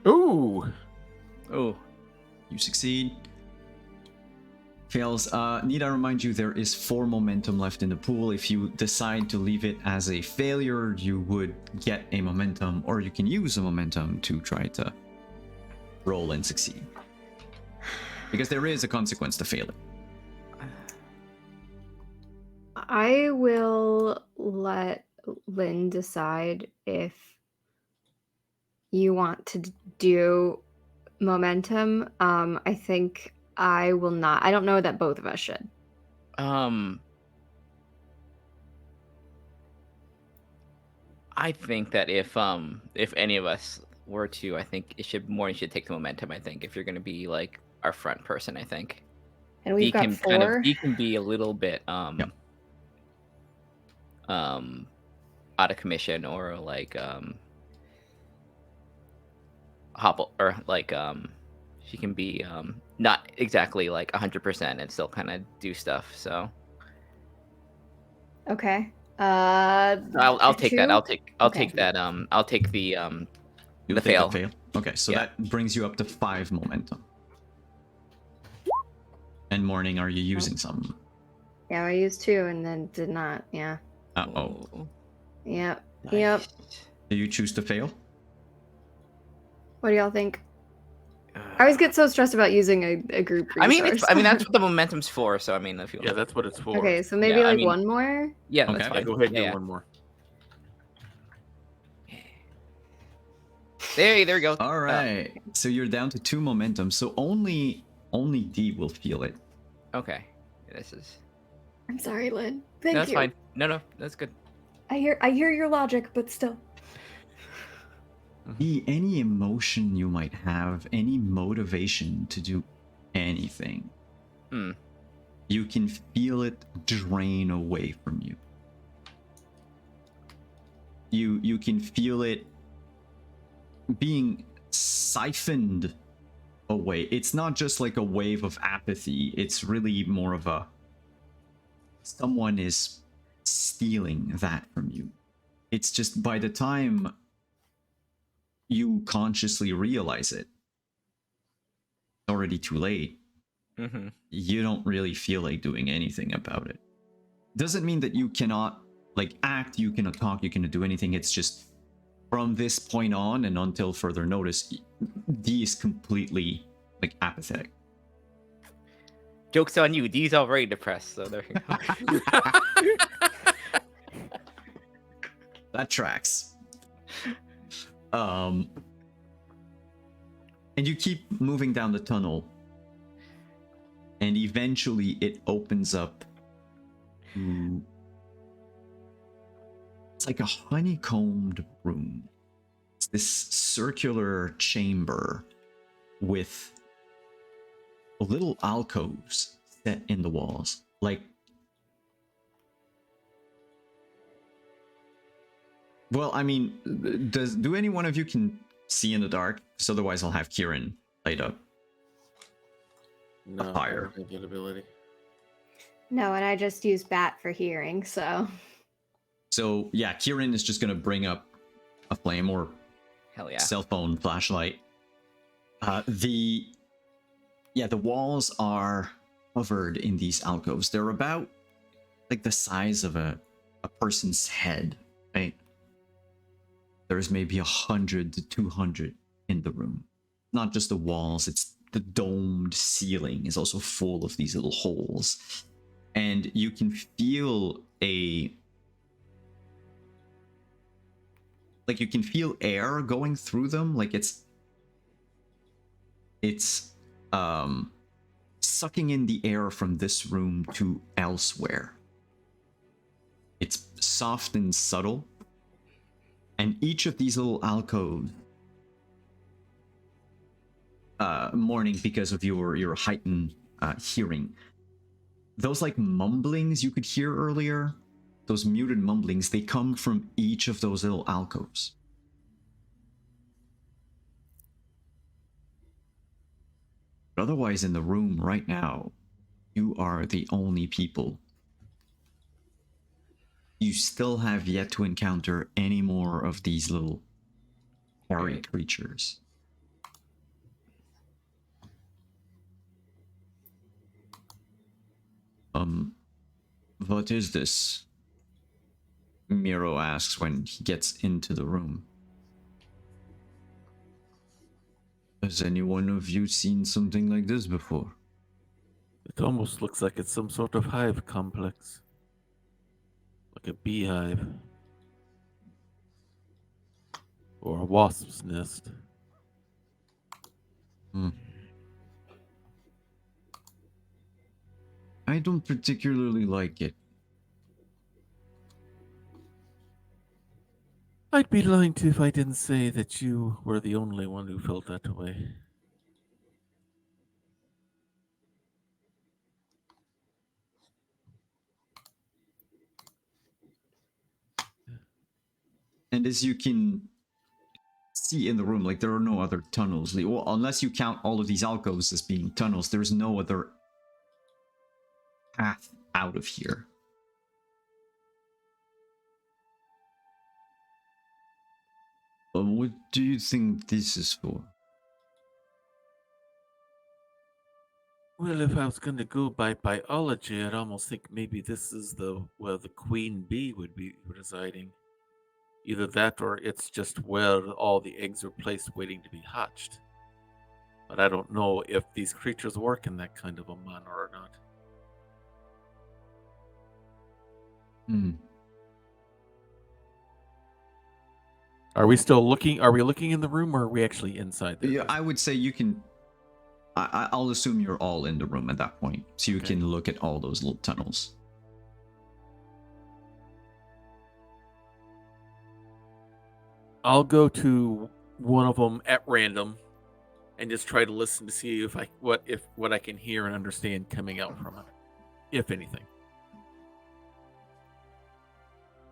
Ooh. Oh. You succeed. Fails. Need I remind you, there is 4 momentum left in the pool. If you decide to leave it as a failure, you would get a momentum, or you can use a momentum to try to roll and succeed. Because there is a consequence to failing. I will let Lynn decide if you want to do momentum. I think I will not. I don't know that both of us should. I think that if any of us were to, I think Morning should take the momentum. I think if you're gonna be like our front person, I think And we've got 4. he can be a little bit Yep. out of commission or like hobble or like she can be not exactly like 100% and still kind of do stuff. So Okay. I'll take that. 2? I'll Okay. take that. I'll take the You the take fail. the fail. Okay, so Yeah. that brings you up to 5 momentum. And Morning, are you using some? Yeah, I used 2 and then did not. Yeah. Uh-oh. Oh, Yep. Yep. nice. Do you choose to fail? What do y'all think? I always get so stressed about using a group resource. I mean, that's what the momentum's for. So I mean, if you Yeah, that's what it's for. Okay, so maybe Yeah, I like mean- one more. yeah, Okay. that's Yeah, fine. go ahead and Yeah, do yeah. one more. There we go. All right. So you're down to 2 momentum. So only D will feel it. Okay. This is. I'm sorry, Lynn. No, Thank that's you. fine. No, that's good. I hear your logic, but still. D, any emotion you might have, any motivation to do anything, Hmm. you can feel it drain away from you. You can feel it being siphoned away. It's not just like a wave of apathy. It's really more of a someone is stealing that from you. It's just by the time you consciously realize it, it's already too late. Mm-hmm. You don't really feel like doing anything about it. Doesn't mean that you cannot like act, you cannot talk, you cannot do anything. It's just from this point on and until further notice, D is completely like apathetic. Joke's on you. D's already depressed, so there you go. That tracks. And you keep moving down the tunnel, and eventually it opens up to... It's like a honeycombed room. It's this circular chamber with little alcoves set in the walls. Like... Well, I mean, do any one of you can see in the dark? Because otherwise I'll have Kieran light up. No, fire. I don't have that ability. No, and I just use bat for hearing, so. So yeah, Kieran is just gonna bring up a flame or Hell yeah. cell phone flashlight. The walls are covered in these alcoves. They're about like the size of a person's head, right? There's maybe 100 to 200 in the room. Not just the walls, it's the domed ceiling is also full of these little holes. And you can feel you can feel air going through them, like it's sucking in the air from this room to elsewhere. It's soft and subtle. And each of these little alcoves, Morning, because of your heightened hearing, those like mumblings you could hear earlier, those muted mumblings, they come from each of those little alcoves. But otherwise, in the room right now, you are the only people. You still have yet to encounter any more of these little hairy creatures. What is this? Miro asks when he gets into the room. Has any one of you seen something like this before? It almost looks like it's some sort of hive complex. Like a beehive. Or a wasp's nest. I don't particularly like it. I'd be lying to you if I didn't say that you were the only one who felt that way. And as you can see in the room, like there are no other tunnels. Well, unless you count all of these alcoves as being tunnels, there's no other path out of here. What do you think this is for? Well, if I was going to go by biology, I'd almost think maybe this is where the queen bee would be residing. Either that or it's just where all the eggs are placed waiting to be hatched. But I don't know if these creatures work in that kind of a manner or not. Hmm. Are we still looking? Are we looking in the room, or are we actually inside there? Yeah, I would say you can. I'll assume you're all in the room at that point, so you Okay. can look at all those little tunnels. I'll go to one of them at random, and just try to listen to see if what I can hear and understand coming out from it, if anything.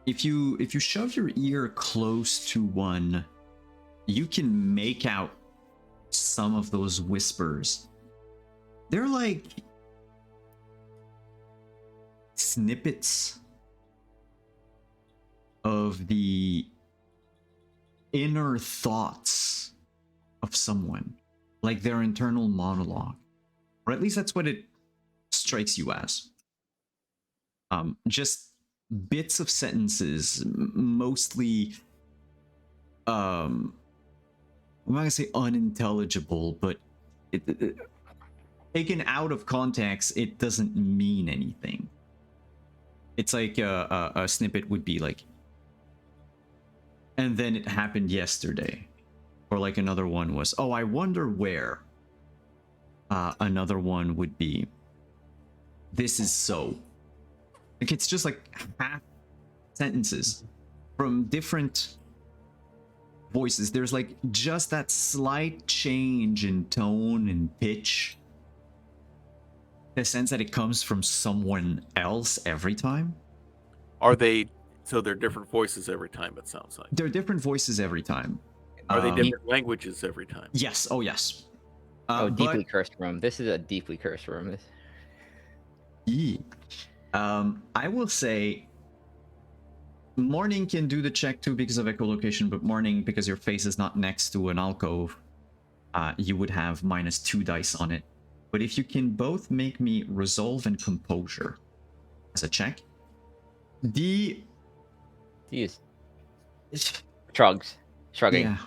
If you shove your ear close to one, you can make out some of those whispers. They're like snippets of the inner thoughts of someone, like their internal monologue, or at least that's what it strikes you as. Just bits of sentences, mostly I'm not gonna say unintelligible, but taken out of context, it doesn't mean anything. It's like a snippet would be like, and then it happened yesterday. Or like another one was, oh, I wonder where. Another one would be, this is so. Like it's just like half sentences from different voices. There's like just that slight change in tone and pitch. The sense that it comes from someone else every time. Are they? So they're different voices every time. It sounds like. They're different voices every time. Are they Um, different languages every time? Yes. Oh, yes. Deeply cursed room. This is a deeply cursed room. Yeah. I will say Morning can do the check too because of echolocation, but Morning, because your face is not next to an alcove, you would have -2 dice on it. But if you can both make me resolve and composure as a check, He is shrugging. yeah,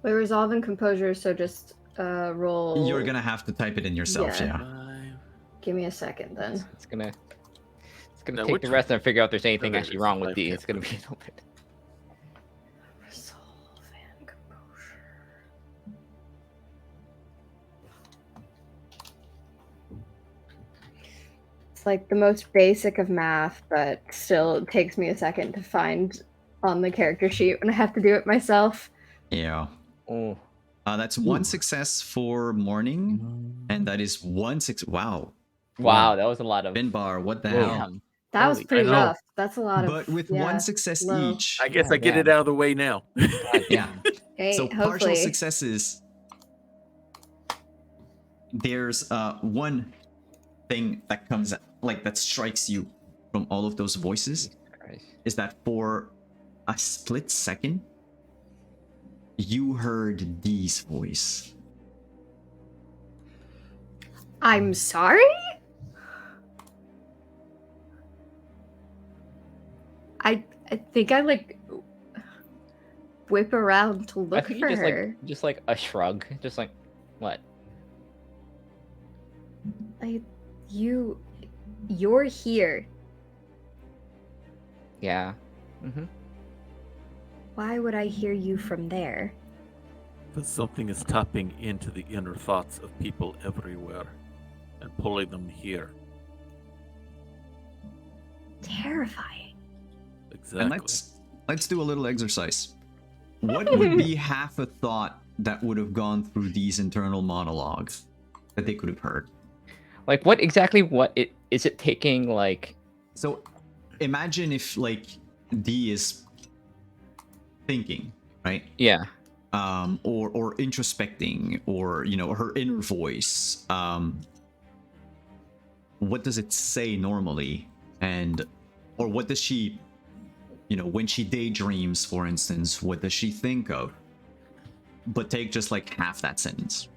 We resolve and composure, so just roll. you're gonna have to type it in yourself. Yeah. Yeah. Give me a second then. It's gonna Now, take which- the rest and figure out if there's anything Okay, actually it's wrong with life D. cap. It's gonna be a little bit. Resolve and composure. It's like the most basic of math, but still it takes me a second to find on the character sheet when I have to do it myself. Yeah. Oh, That's one success for Morning, and that is one success. Wow. wow, that was a lot of. Finbar, what the Whoa. hell? Damn. That was Holy pretty I know. rough. That's a lot of. But with yeah, one success low. each. I guess God I get it damn. out of the way now. God Yeah. damn. Hey, So partial hopefully. successes. There's one thing that comes like that strikes you from all of those voices Christ. is that for a split second you heard Dee's voice. I'm sorry? I think I like whip around to I look think for you her. just like a shrug, just like what? You're here. Yeah. Mm-hmm. Why would I hear you from there? That something is tapping into the inner thoughts of people everywhere and pulling them here. Terrifying. Exactly. And let's do a little exercise. What would be half a thought that would have gone through these internal monologues that they could have heard? Like what exactly? What it is it taking? Like So imagine if like Dee is thinking, right? yeah. Or introspecting, or her inner voice. What does it say normally, or what does she, when she daydreams, for instance, what does she think of? But take just like half that sentence.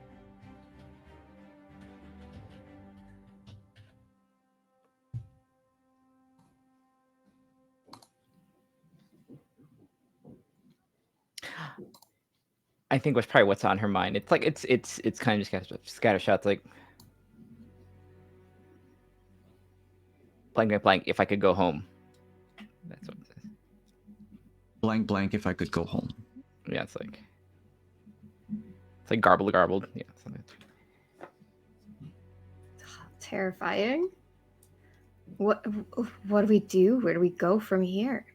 I think was probably what's on her mind. It's like it's kind of just scattershot. Like blank blank blank. If I could go home, that's what it says. Blank blank. If I could go home. Yeah, it's like garbled garbled. Yeah. Something. Terrifying. What do we do? Where do we go from here?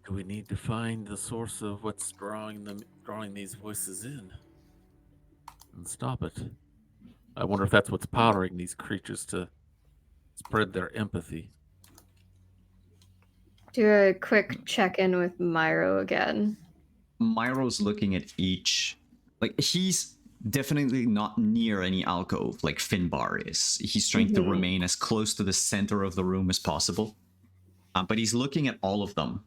Do we need to find the source of what's drawing these voices in, and stop it? I wonder if that's what's powering these creatures to spread their empathy. Do a quick check-in with Myro again. Myro's looking at each. Like, he's definitely not near any alcove like Finbar is. He's trying to remain as close to the center of the room as possible. But he's looking at all of them.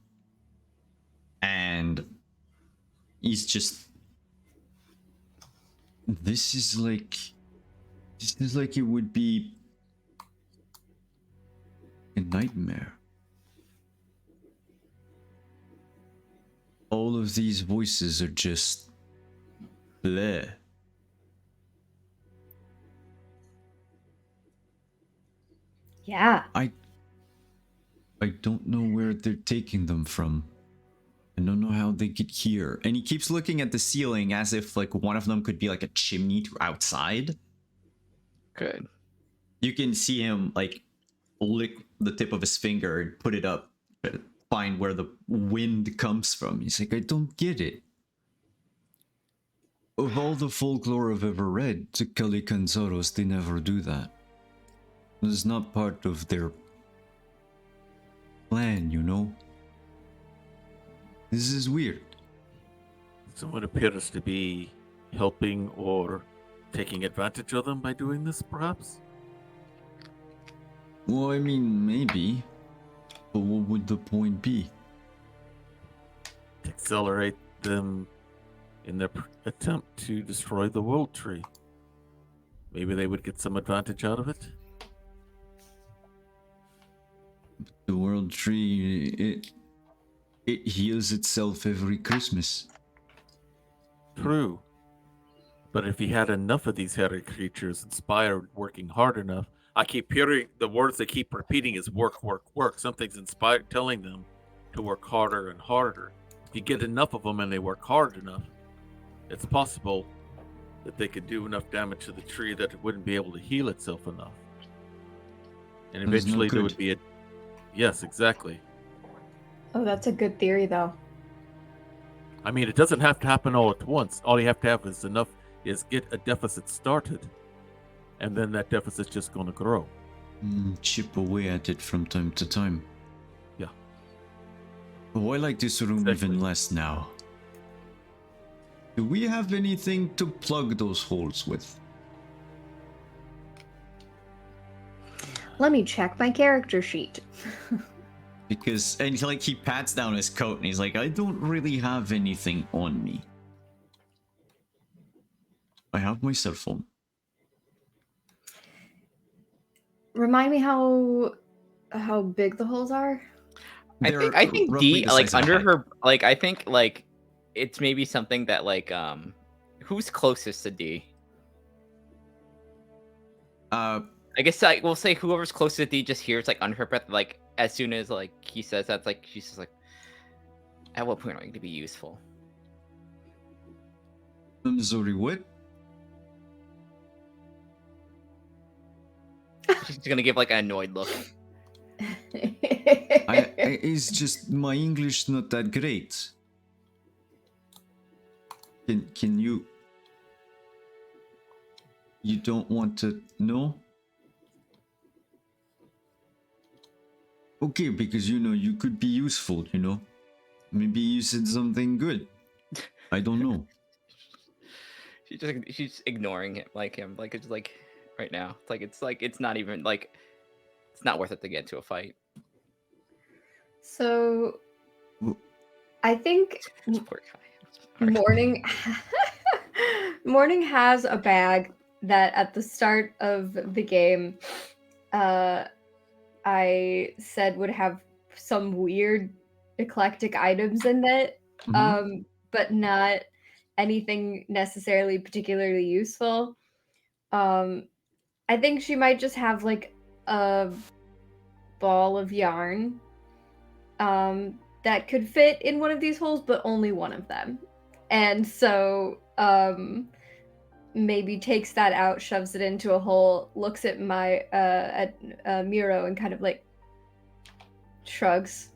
And he's just... This is like it would be a nightmare. All of these voices are just bleh. Yeah. I don't know where they're taking them from. I don't know how they get here. And he keeps looking at the ceiling as if like one of them could be like a chimney to outside. Good. You can see him like lick the tip of his finger and put it up, find where the wind comes from. He's like, I don't get it. Of all the folklore I've ever read, to Kalikanzaros, they never do that. It's not part of their plan, you know? This is weird. Someone appears to be helping or taking advantage of them by doing this, perhaps? Well, I mean, maybe. But what would the point be? To accelerate them in their attempt to destroy the world tree. Maybe they would get some advantage out of it. The world tree, it heals itself every Christmas. True. But if he had enough of these hairy creatures inspired working hard enough, I keep hearing the words they keep repeating is work, work, work. Something's inspired telling them to work harder and harder. If you get enough of them and they work hard enough, it's possible that they could do enough damage to the tree that it wouldn't be able to heal itself enough. And That's eventually not there good. would be a... Yes, exactly. Oh, that's a good theory, though. I mean, it doesn't have to happen all at once. All you have to have is enough, is get a deficit started. And then that deficit's just going to grow. Chip away at it from time to time. Yeah. Oh, I like this room Exactly. even less now. Do we have anything to plug those holes with? Let me check my character sheet. Because, and he pats down his coat and he's like, I don't really have anything on me. I have my cell phone. Remind me how big the holes are. They're I think roughly D the like size of a under head. her like I think like it's maybe something that like who's closest to D? Uh, I guess like we'll say whoever's closest to D just hears like under her breath like as soon as like he says that's like she's just like at what point are we going to be useful? I'm sorry, what? She's gonna give like an annoyed look. It's just my English not that great. Can you don't want to know? Okay, because you could be useful, Maybe you said something good. I don't know. She's ignoring him like it's like right now. It's like it's not even like it's not worth it to get into a fight. So, Well- I think This poor guy. Alright. Morning has a bag that at the start of the game, I said would have some weird eclectic items in it, but not anything necessarily particularly useful. I think she might just have like a ball of yarn that could fit in one of these holes, but only one of them. And so maybe takes that out, shoves it into a hole, looks at Miro and kind of like shrugs.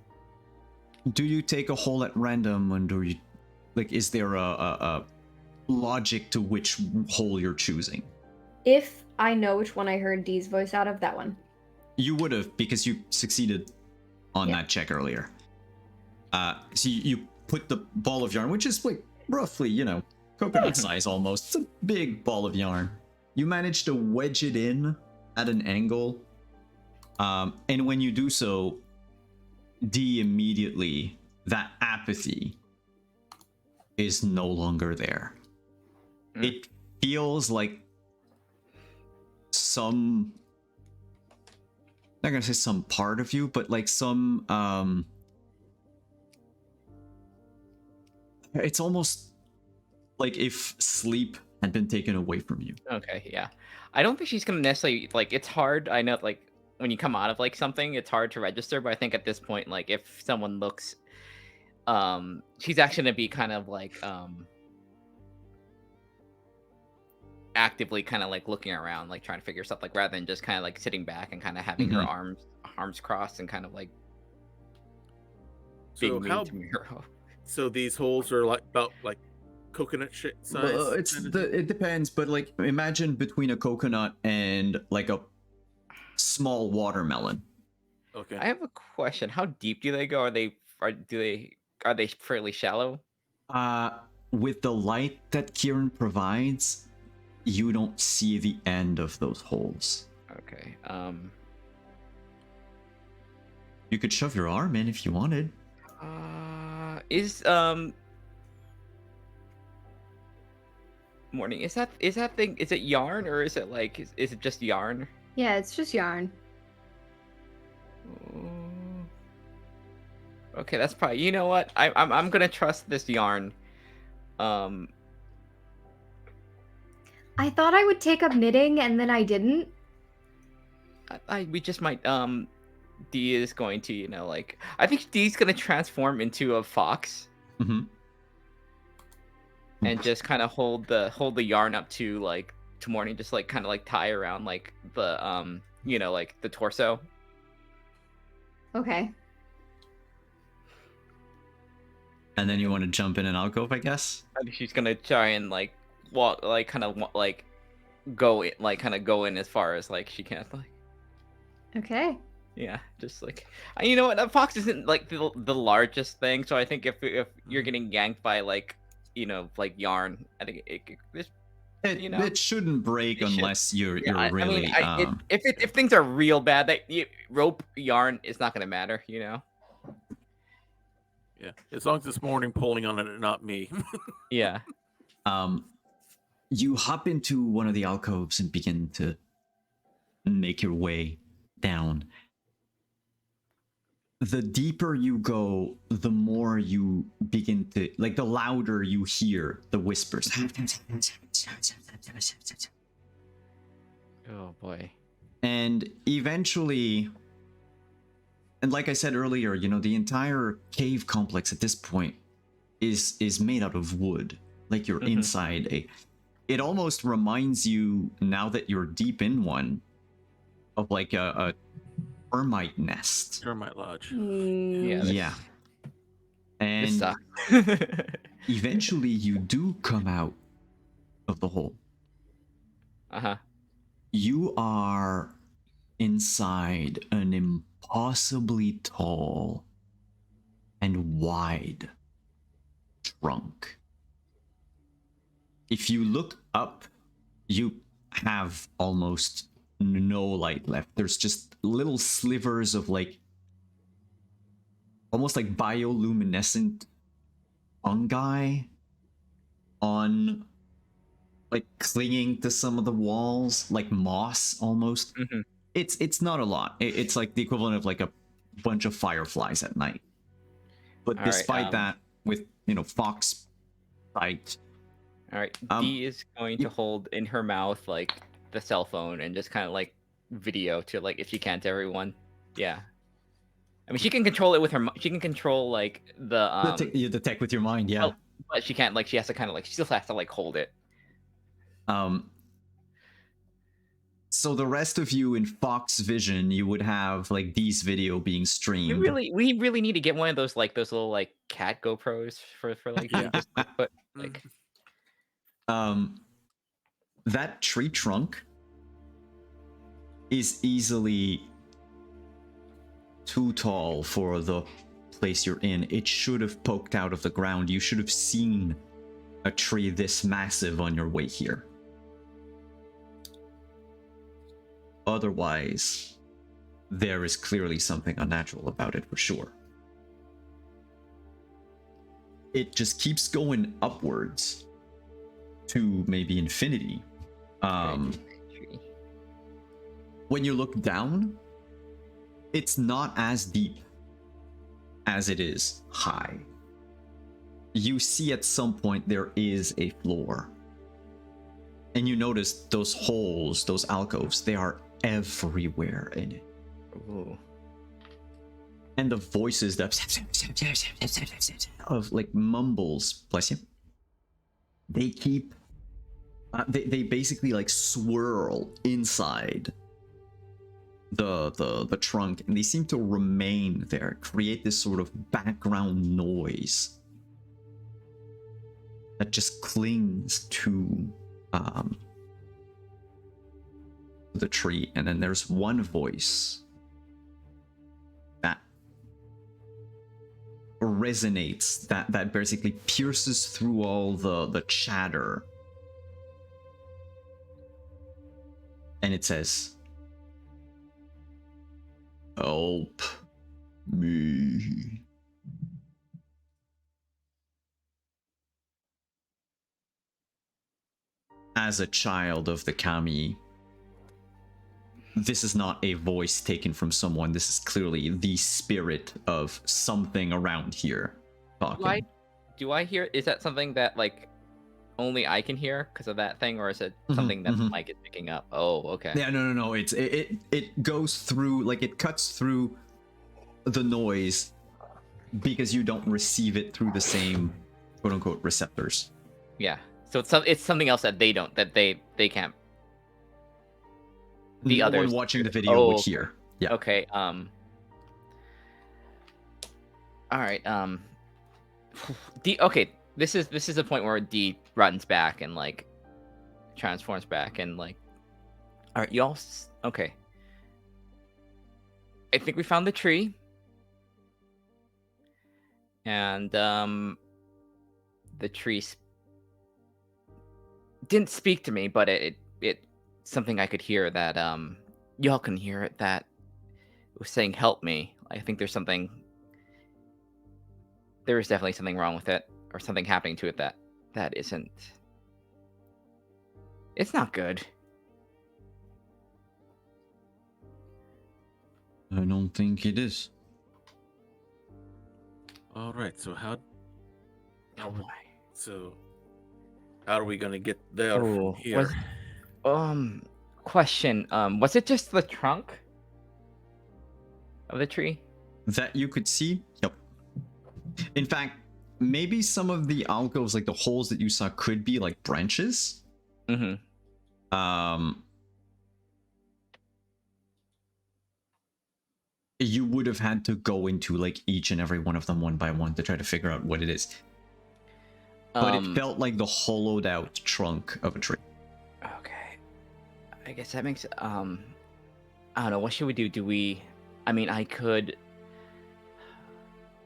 Do you take a hole at random, and do you, like, is there a logic to which hole you're choosing? If I know which one I heard Dee's voice out of, that one. You would have, because you succeeded on that check earlier. So you put the ball of yarn, which is like roughly, coconut size almost. It's a big ball of yarn. You manage to wedge it in at an angle. And when you do so, D immediately, that apathy is no longer there. It feels like some, not gonna say some part of you, but like some it's almost like if sleep had been taken away from you. Okay, yeah. I don't think she's gonna necessarily like. It's hard. I know, like when you come out of like something, it's hard to register. But I think at this point, like if someone looks, she's actually gonna be kind of like actively kind of like looking around, like trying to figure stuff, like rather than just kind of like sitting back and kind of having her arms crossed and kind of like So being mean to Miro. So these holes are like about like coconut shit size. It depends, but like imagine between a coconut and like a small watermelon. Okay. I have a question. How deep do they go? Are they fairly shallow? With the light that Kieran provides, you don't see the end of those holes. Okay. You could shove your arm in if you wanted. Is Morning, is that thing, is it yarn or is it like is it just yarn? Yeah, it's just yarn. Okay, that's probably, you know what? I'm gonna trust this yarn. I thought I would take up knitting and then I didn't. We just might D is going to, like, I think D's gonna transform into a fox. And just kind of hold the yarn up to Morning, just like kind of like tie around like the like the torso. Okay. And then you want to jump in an alcove, I guess. I think she's gonna try and like walk, like kind of like go in as far as like she can. Like, Okay. yeah, just like, you know what? A fox isn't like the largest thing, so I think if you're getting yanked by like like yarn, I think it shouldn't break unless you're really. If things are real bad, that rope yarn is not gonna matter, Yeah, as long as it's Morning pulling on it and not me. Yeah. You hop into one of the alcoves and begin to make your way down. The deeper you go, the more you begin to, like, the louder you hear the whispers. Oh boy. And eventually, and like I said earlier, the entire cave complex at this point is made out of wood. Like you're inside it almost reminds you, now that you're deep in one, of like a termite nest. Termite lodge. Yeah. And eventually you do come out of the hole. You are inside an impossibly tall and wide trunk. If you look up, you have almost no light left. There's just little slivers of like almost like bioluminescent fungi on, like, clinging to some of the walls, like moss almost. It's not a lot. It's like the equivalent of like a bunch of fireflies at night. But All right, despite that, with Fox sight, All right, Um, D is going to hold in her mouth like the cell phone and just kind of like video to like if she can to everyone. Yeah. I mean, she can control it with her. She can control like the you detect with your mind, yeah. oh, but she can't like. She has to kind of like. She still has to like hold it. So the rest of you in Fox Vision, you would have like D's video being streamed. We really need to get one of those little like cat GoPros for like Yeah. just to put like. That tree trunk is easily too tall for the place you're in. It should have poked out of the ground. You should have seen a tree this massive on your way here. Otherwise, there is clearly something unnatural about it for sure. It just keeps going upwards to maybe infinity. When you look down, it's not as deep as it is high. You see at some point there is a floor. And you notice those holes, those alcoves, they are everywhere in it. Ooh. And the voices that of like mumbles, bless you, they keep they basically like swirl inside the trunk, and they seem to remain there, create this sort of background noise that just clings to the tree. And then there's one voice that resonates, that basically pierces through all the chatter, and it says, "Help me." As a child of the Kami, this is not a voice taken from someone. This is clearly the spirit of something around here talking. Do I hear? Is that something that like only I can hear because of that thing, or is it something that the mic is picking up? Oh, okay. Yeah, no. It goes through, like it cuts through the noise because you don't receive it through the same quote unquote receptors. Yeah. So it's something else that they don't, that they can't. The No others one watching the video would okay. hear. Yeah. Okay. All right. D. Okay. This is the point where D runs back and like transforms back and like. All right, y'all. Okay. I think we found the tree. And the tree didn't speak to me, but it something I could hear that y'all can hear it, that it was saying help me. I think there is definitely something wrong with it, or something happening to it that isn't, it's not good. I don't think it is. All right. So how Oh boy. are we gonna get there from here? Question. Was it just the trunk of the tree? That you could see? Yep. In fact, maybe some of the alcoves, like the holes that you saw, could be like branches. Mm-hmm. You would have had to go into like each and every one of them one by one to try to figure out what it is. But it felt like the hollowed out trunk of a tree. Okay. I guess that makes I don't know, what should we do? I mean, I could,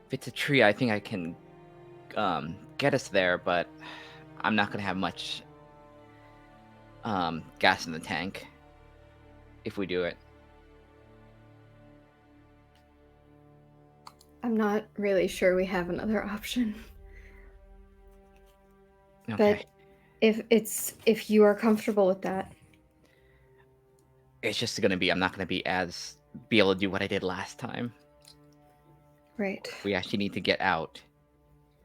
if it's a tree, I think I can get us there, but I'm not gonna have much gas in the tank if we do it. I'm not really sure we have another option. Okay. But if you are comfortable with that. It's just gonna be, I'm not gonna be able to do what I did last time. Right. We actually need to get out.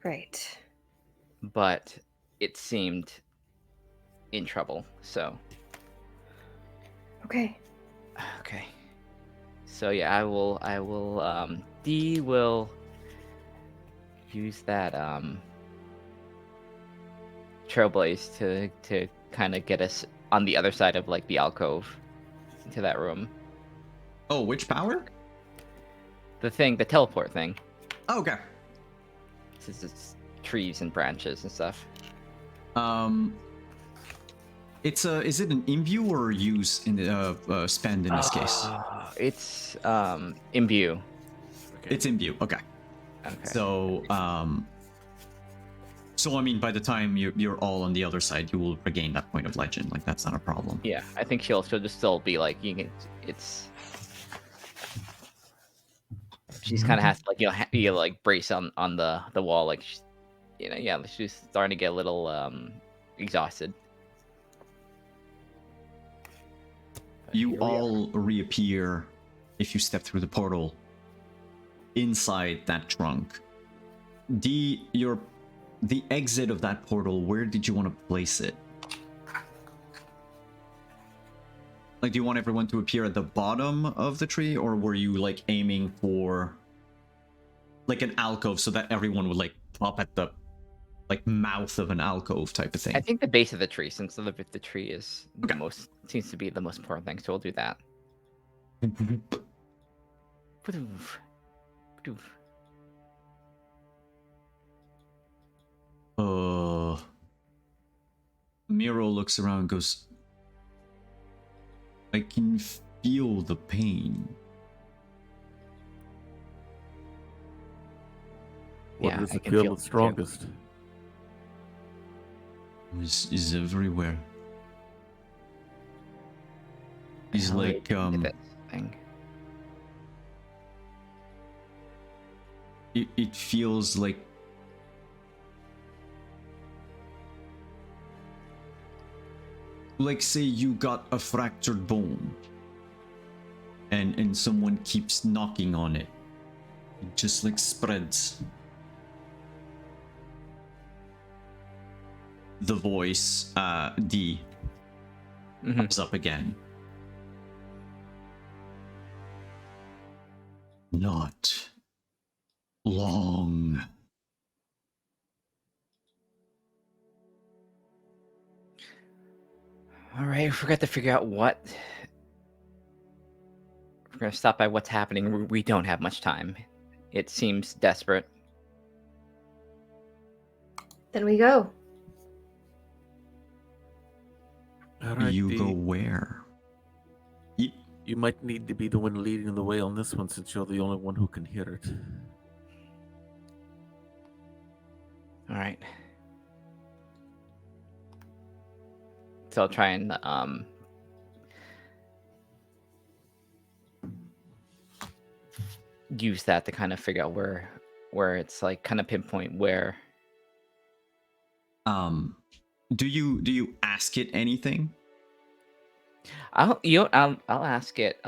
Right. But it seemed in trouble, so Okay. okay. So yeah, Dee will use that trailblaze to kind of get us on the other side of like the alcove into that room. Oh, which power? The teleport thing. Oh, okay. It's trees and branches and stuff. It's is it an imbue or use in the spend in this case? It's imbue. Okay. It's imbue. Okay. Okay. So so I mean, by the time you're all on the other side, you will regain that point of legend. Like that's not a problem. Yeah, I think she'll just still be like you can. She's kind of has to like you like brace on the wall like she's starting to get a little exhausted. But You here we are. all reappear if you step through the portal inside that trunk. The exit of that portal, where did you want to place it? Like, do you want everyone to appear at the bottom of the tree, or were you like aiming for like an alcove so that everyone would like pop at the like mouth of an alcove type of thing? I think the base of the tree, since the tree is Okay. seems to be the most important thing, so we'll do that. Miro looks around and goes, I can feel the pain. What Yeah, does I it can feel feel the it too. strongest? Is everywhere. He's How do I like, do this thing? it feels like say you got a fractured bone and someone keeps knocking on it. It just like spreads. The voice, D, comes up again. Not long. All right, I forgot to figure out what. We're gonna stop by what's happening. We don't have much time. It seems desperate. Then we go. All right, You Dee, go where? you might need to be the one leading the way on this one since you're the only one who can hear it. All right. So I'll try and use that to kind of figure out where it's like kind of pinpoint where. Do you ask it anything? I'll ask it.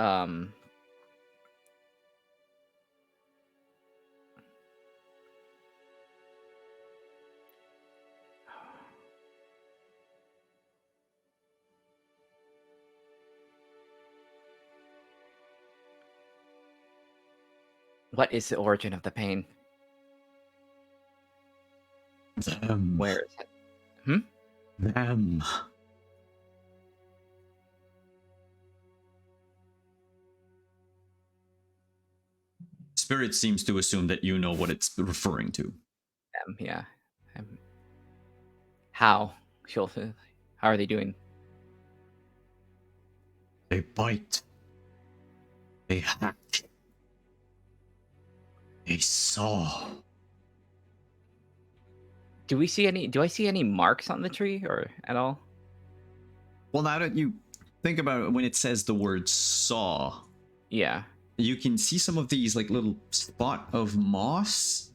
What is the origin of the pain? Them. Where is it? Them. Spirit seems to assume that you know what it's referring to. Yeah. How? How are they doing? They bite. They hack. They saw. Do I see any marks on the tree or at all? Well, now that you think about it, when it says the word saw, Yeah. you can see some of these like little spot of moss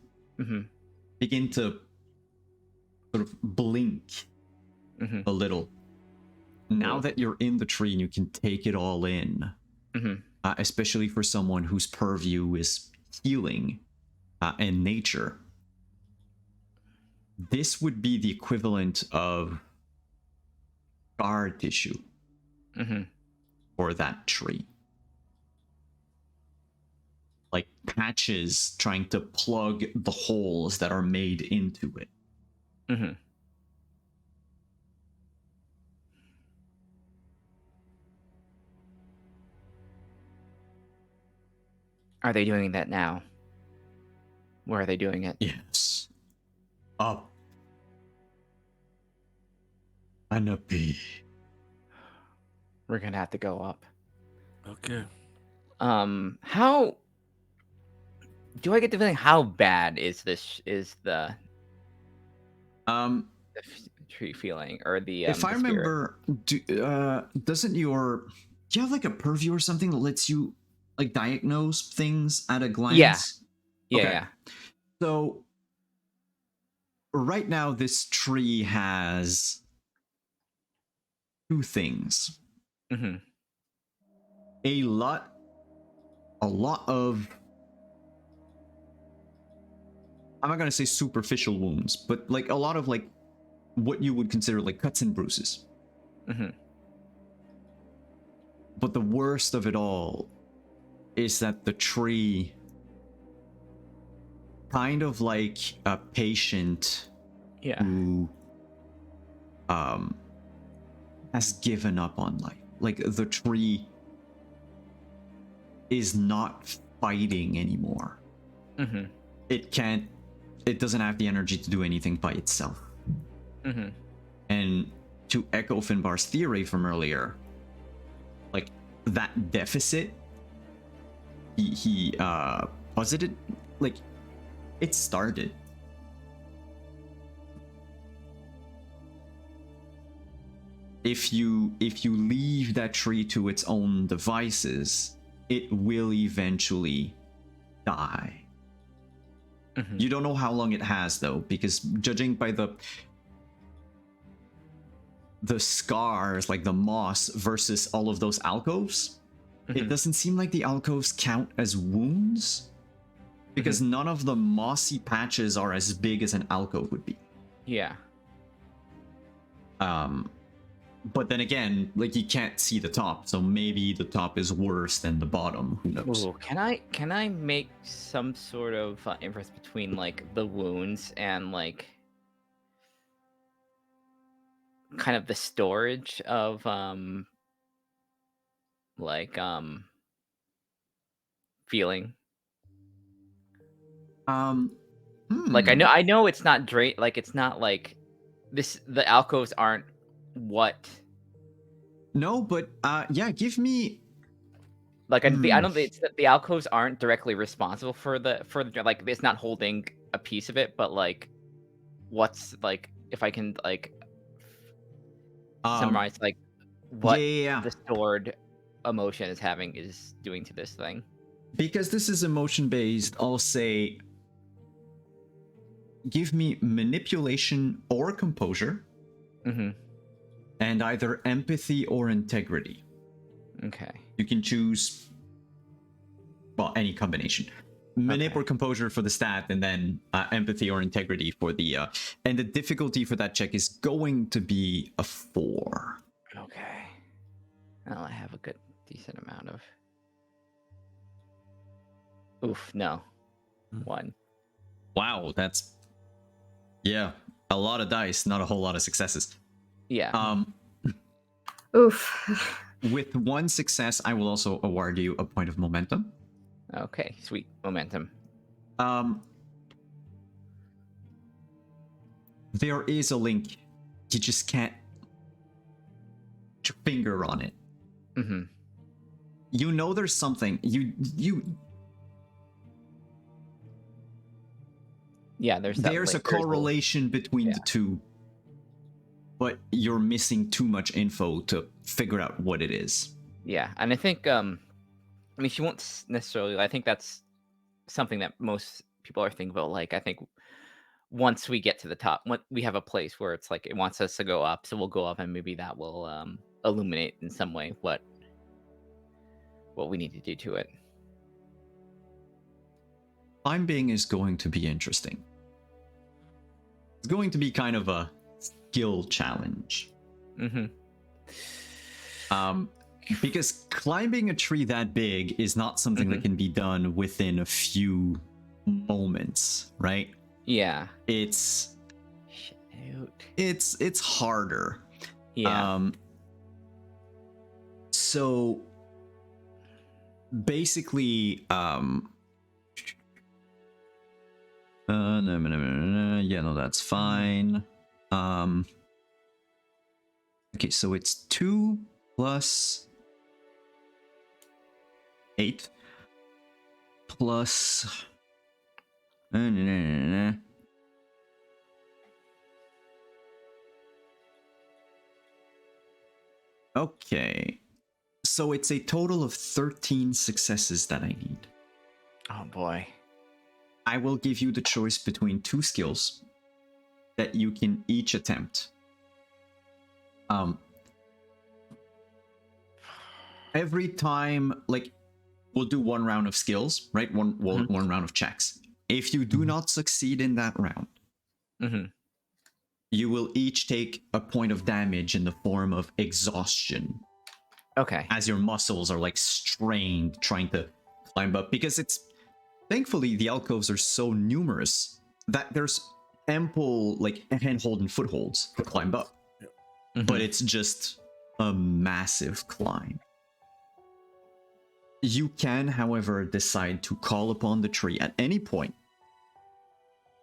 begin to sort of blink a little. Now Cool. that you're in the tree and you can take it all in, especially for someone whose purview is healing, and nature, this would be the equivalent of scar tissue Mm-hmm. for that tree. Like patches trying to plug the holes that are made into it. Mm-hmm. Are they doing that now? Where are they doing it? Yes. Up. Canopy. We're gonna have to go up. Okay. How do I get the feeling? How bad is this? Is the tree feeling or the If I the spirit? remember, doesn't your, do you have like a purview or something that lets you like diagnose things at a glance? Yeah, Okay. yeah. So right now, this tree has two things. Mm-hmm. A lot of, I'm not gonna say superficial wounds, but like a lot of like what you would consider like cuts and bruises. Mm-hmm. But the worst of it all is that the tree, kind of like a patient Yeah. who has given up on life. Like the tree is not fighting anymore. Mm-hmm. It doesn't have the energy to do anything by itself. Mm-hmm. And to echo Finbar's theory from earlier, like that deficit he posited, like it started. If you leave that tree to its own devices, it will eventually die. Mm-hmm. You don't know how long it has though, because judging by the scars, like the moss versus all of those alcoves, it Mhm. doesn't seem like the alcoves count as wounds, because none of the mossy patches are as big as an alcove would be. Yeah. But then again, like you can't see the top, so maybe the top is worse than the bottom. Who knows? Ooh, can I make some sort of inference between like the wounds and like kind of the storage of like feeling? Like Hmm. I know it's not like it's not like this, the alcoves aren't what, No, but yeah, give me. like I don't think it's that the alcoves aren't directly responsible for the like it's not holding a piece of it, but like what's like, if I can like summarize like what Yeah. the stored emotion is having is doing to this thing. Because this is emotion based, I'll say give me manipulation or composure, Mm-hmm. and either empathy or integrity. Okay. You can choose, well, any combination. Manip Okay. or composure for the stat, and then empathy or integrity for the and the difficulty for that check is going to be a 4. Okay. Well, I have a good decent amount of. Oof, no. 1. Wow, that's, yeah, a lot of dice, not a whole lot of successes. Yeah. Oof. With 1 success, I will also award you a point of momentum. Okay, sweet. Momentum. There is a link. You just can't put your finger on it. Mm-hmm. You know there's something. Yeah, there's that There's a link. There's correlation between yeah. the two, but you're missing too much info to figure out what it is. Yeah, and I think I mean she won't necessarily. I think that's something that most people are thinking about. Like I think once we get to the top, when we have a place where it's like it wants us to go up, so we'll go up, and maybe that will illuminate in some way what we need to do to it. climbing is going to be interesting. It's going to be kind of a skill challenge. Mm-hmm. Because climbing a tree that big is not something that can be done within a few moments, right? Yeah. It's Shoot. it's harder. Yeah. So basically, yeah, no, that's fine. Okay, so it's 2 plus 8 plus. Okay, so it's a total of 13 successes that I need. Oh boy. I will give you the choice between 2 skills that you can each attempt. Every time, like, we'll do 1 round of skills, right? One round of checks. If you do not succeed in that round, you will each take a point of damage in the form of exhaustion, Okay. as your muscles are like strained trying to climb up, because it's thankfully the alcoves are so numerous that there's ample like handhold and footholds to climb up. But it's just a massive climb. You can, however, decide to call upon the tree at any point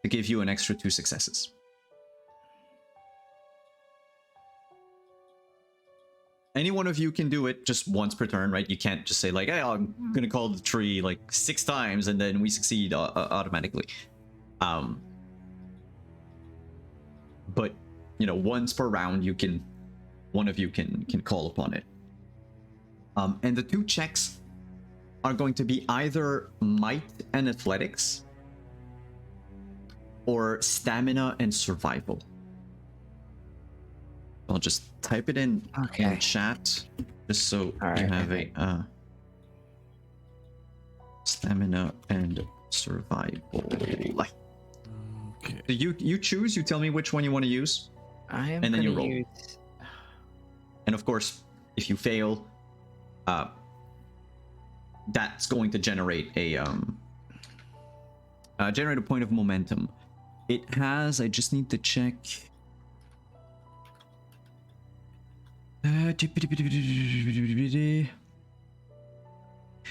to give you an extra 2 successes. Any one of you can do it just once per turn, right? You can't just say like, hey, I'm gonna call the tree like 6 times and then we succeed automatically. But, you know, once per round, one of you can call upon it. And the 2 checks are going to be either might and athletics or stamina and survival. I'll just type it in chat just so you have a stamina and survival. Okay. So you choose. You tell me which one you want to use. I am and then you gonna roll. use. And of course, if you fail, that's going to generate a point of momentum. It has. I just need to check.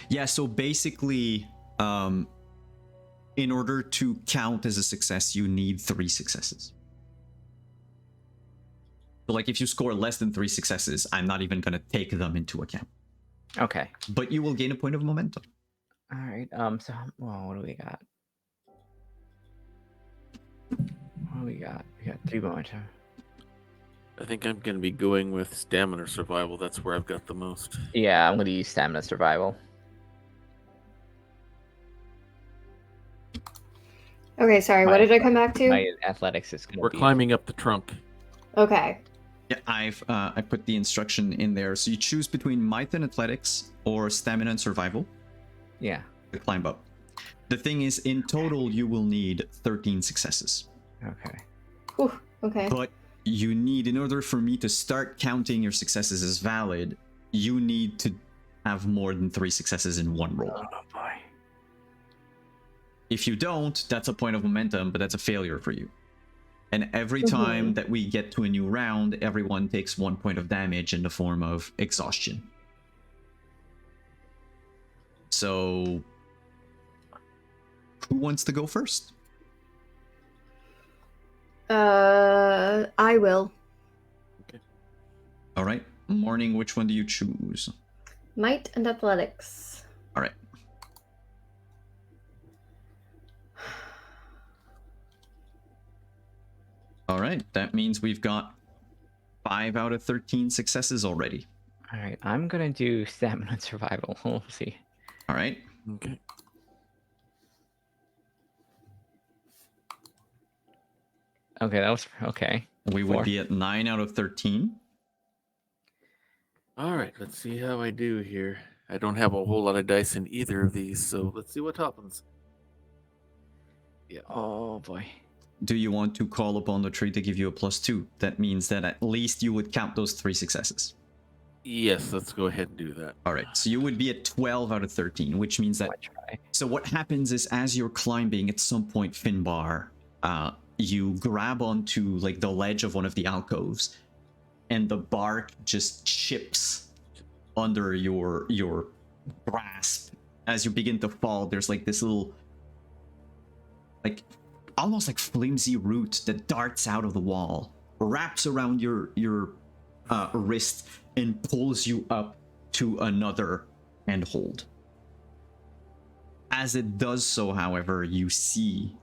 Yeah. So basically, in order to count as a success, you need 3 successes. So like if you score less than 3 successes, I'm not even going to take them into account. Okay. But you will gain a point of momentum. All right. So, well, what do we got? What do we got? We got 3 momentum. I think I'm going to be going with stamina survival. That's where I've got the most. Yeah, I'm gonna use stamina survival. Okay, sorry, what did I come back to? My athletics is gonna We're be. climbing up the trunk. Okay. Yeah, I put the instruction in there. So you choose between might and athletics or stamina and survival Yeah. to climb up. The thing is, in total, you will need 13 successes. Okay. Whew, okay. But you need, in order for me to start counting your successes as valid, you need to have more than 3 successes in one roll. Oh boy. If you don't, that's a point of momentum, but that's a failure for you. And every time that we get to a new round, everyone takes 1 point of damage in the form of exhaustion. So, who wants to go first? I will. All right. Morning, which one do you choose? Might and athletics. All right. All right. That means we've got 5 out of 13 successes already. All right. I'm gonna do stamina and survival. We'll see. All right. Okay. Okay, that was okay. We would 4. be at 9 out of 13. All right, let's see how I do here. I don't have a whole lot of dice in either of these, so let's see what happens. Oh boy. Do you want to call upon the tree to give you a +2? That means that at least you would count those 3 successes. Yes, let's go ahead and do that. All right, so you would be at 12 out of 13, which means that. I try. So what happens is, as you're climbing, at some point, Finbar, you grab onto like the ledge of one of the alcoves, and the bark just chips under your grasp. As you begin to fall, there's like this little, like almost like flimsy root that darts out of the wall, wraps around your wrist, and pulls you up to another handhold. As it does so, however, you see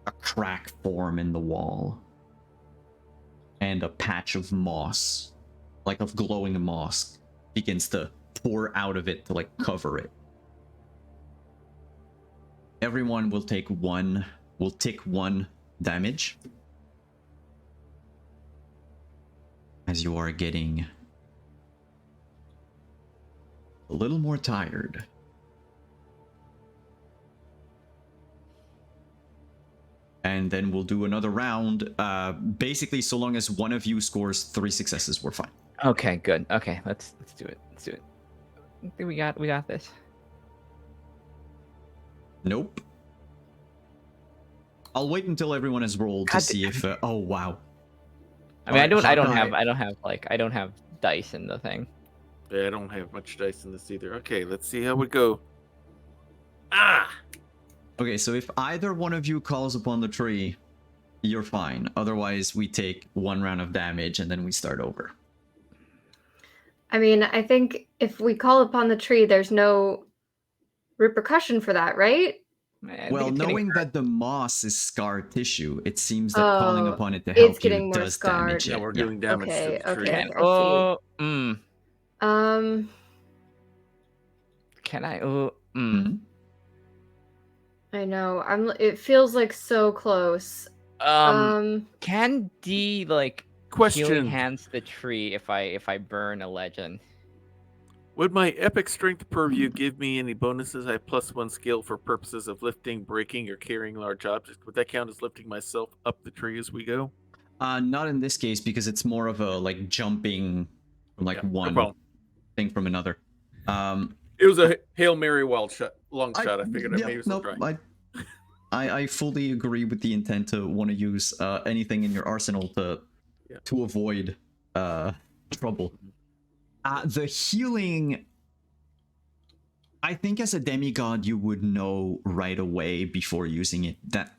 a crack form in the wall and a patch of moss, like of glowing moss, begins to pour out of it to like cover it. Everyone will take one damage as you are getting a little more tired. And then we'll do another round. Basically, so long as one of you scores 3 successes, we're fine. Okay, good. Okay, let's do it. Let's do it. I think we got this. Nope. I'll wait until everyone has rolled to God see if. Oh wow. I mean, Alright, I don't Hawkeye. have dice in the thing. Yeah, I don't have much dice in this either. Okay, let's see how we go. Ah! Okay, so if either one of you calls upon the tree, you're fine. Otherwise, we take 1 round of damage and then we start over. I mean, I think if we call upon the tree, there's no repercussion for that, right? I think Well, it's getting knowing hurt. that the moss is scar tissue, it seems that calling Oh, upon it to it's help getting you more does scarred. damage Yeah, it. we're Yeah. doing damage Okay, to the tree. okay. Can, I see. Can I? Mhm. I know. It feels like so close. Can D like healing Question. hands the tree if I burn a legend? Would my epic strength purview give me any bonuses? I have +1 skill for purposes of lifting, breaking, or carrying large objects. Would that count as lifting myself up the tree as we go? Not in this case, because it's more of a like jumping from like Yeah, no one problem. thing from another. It was a Hail Mary wild shot, long shot. I figured it yeah, maybe no, try. I fully agree with the intent to want to use anything in your arsenal to avoid trouble. The healing, I think as a demigod you would know right away before using it that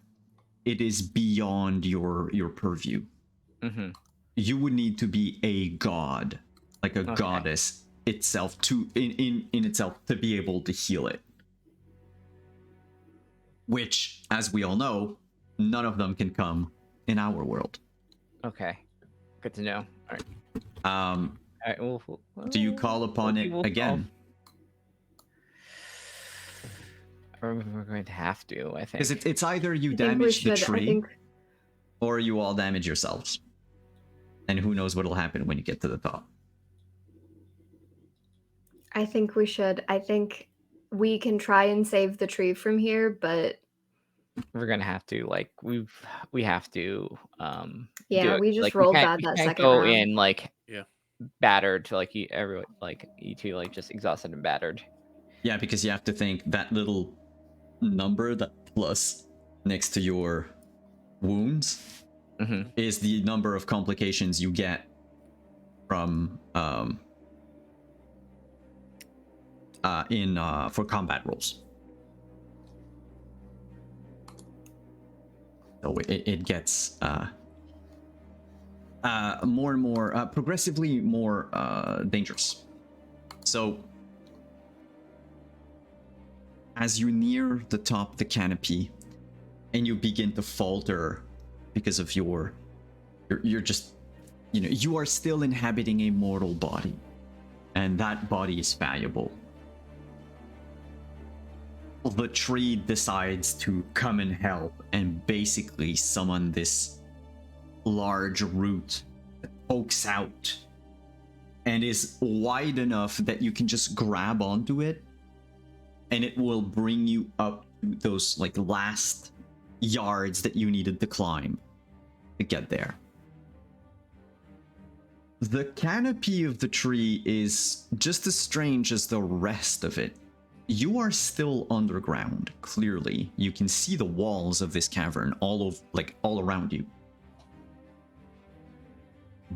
it is beyond your purview. Mm-hmm. You would need to be a god, like a goddess itself to in itself to be able to heal it. Which, as we all know, none of them can come in our world. Okay, good to know. All right. Um, All right, do you call upon it again? We're going to have to, I think. Because it's either you I think we damage the should. I tree, think or you all damage yourselves. And who knows what'll happen when you get to the top. we should. I think we can try and save the tree from here, but We're gonna have to, like, we have to do yeah, it. we just Like, rolled we that can't second go round. in like Yeah. battered to like everyone, like you two, like just exhausted and battered. Yeah, because you have to think that little number, that plus next to your wounds, Mm-hmm. is the number of complications you get from for combat rolls. So it gets more and more progressively more dangerous. So as you near the top of the canopy and you begin to falter because of you're just, you know, you are still inhabiting a mortal body, and that body is valuable. The tree decides to come and help and basically summon this large root that pokes out and is wide enough that you can just grab onto it, and it will bring you up to those like last yards that you needed to climb to get there. The canopy of the tree is just as strange as the rest of it. You are still underground, clearly. You can see the walls of this cavern all around you.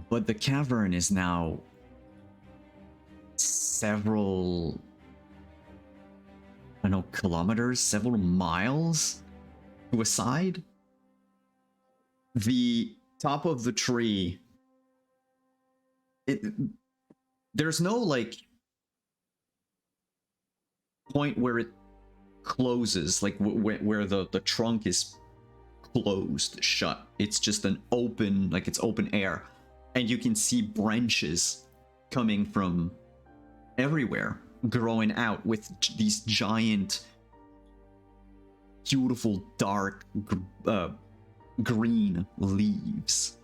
But the cavern is now several, I don't know, kilometers, several miles to a side. The top of the tree, there's no like point where it closes, like where the trunk is closed shut. It's just an open, like it's open air, and you can see branches coming from everywhere, growing out with these giant, beautiful, dark green leaves.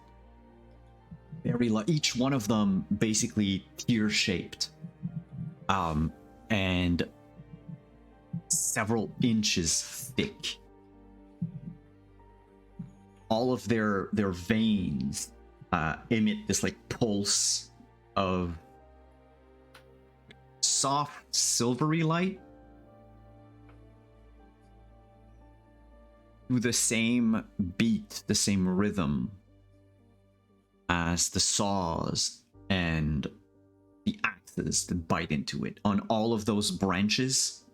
Very each one of them basically tear-shaped, and several inches thick. All of their veins emit this like pulse of soft silvery light to the same beat, the same rhythm as the saws and the axes that bite into it. On all of those branches,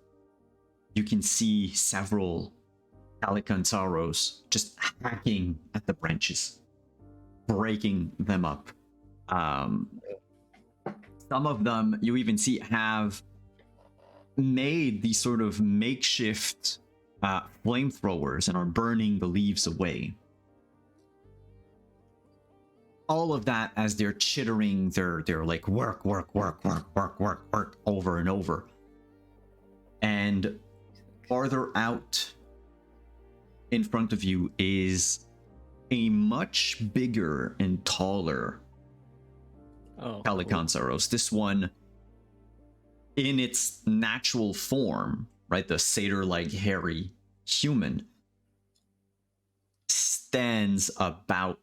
you can see several Calicanzaros just hacking at the branches, breaking them up. Some of them you even see have made these sort of makeshift flamethrowers and are burning the leaves away. All of that as they're chittering, they're like work over and over. And farther out in front of you is a much bigger and taller Calicanzaros. This one, in its natural form, right, the satyr-like hairy human, stands about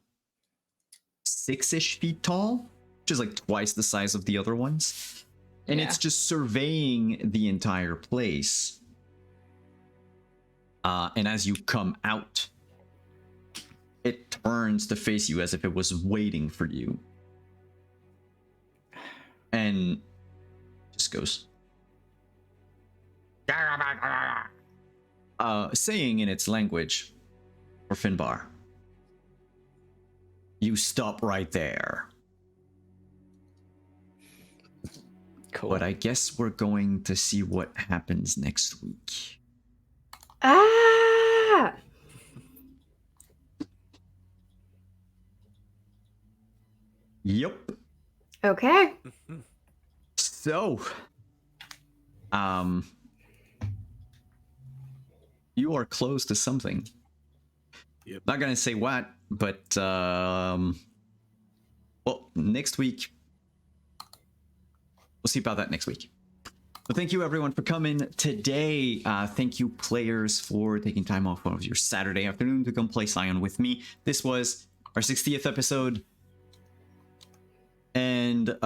6-ish feet tall, which is like twice the size of the other ones. And it's just surveying the entire place. And as you come out, it turns to face you as if it was waiting for you. And just goes, saying in its language, for Finbar, you stop right there. Cool. But I guess we're going to see what happens next week. Ah! Yep. Okay. So, you are close to something. Yep. Not gonna say what, but well, next week. We'll see about that next week. But thank you everyone for coming today. Thank you players for taking time off of your Saturday afternoon to come play Scion with me. This was our 60th episode. And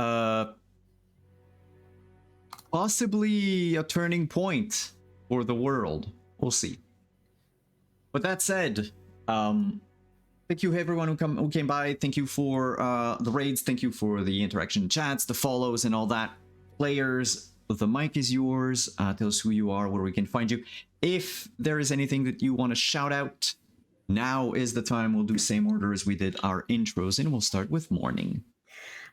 possibly a turning point for the world. We'll see. With that said, thank you everyone who came by. Thank you for the raids. Thank you for the interaction chats, the follows, and all that. Players, the mic is yours. Tell us who you are, where we can find you. If there is anything that you want to shout out, now is the time. We'll do the same order as we did our intros, and we'll start with Morning.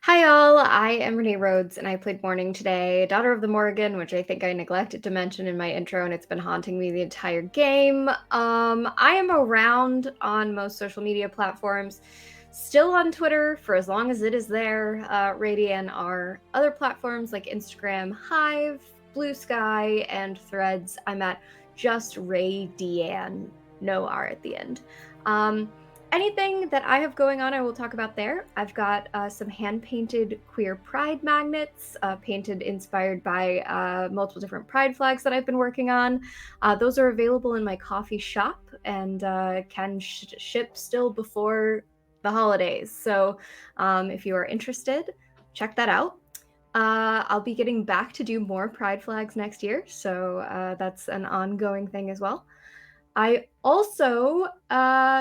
Hi all, I am Renee Rhodes and I played Morning today, Daughter of the Morrigan, which I think I neglected to mention in my intro and it's been haunting me the entire game. I am around on most social media platforms, still on Twitter for as long as it is there, Radian are other platforms like Instagram, Hive, Blue Sky, and Threads. I'm at just Ray Deanne, no R at the end. anything that I have going on, I will talk about there. I've got some hand-painted queer pride magnets, painted inspired by multiple different pride flags that I've been working on. Those are available in my coffee shop and can ship still before the holidays. So if you are interested, check that out. I'll be getting back to do more pride flags next year, so that's an ongoing thing as well. I also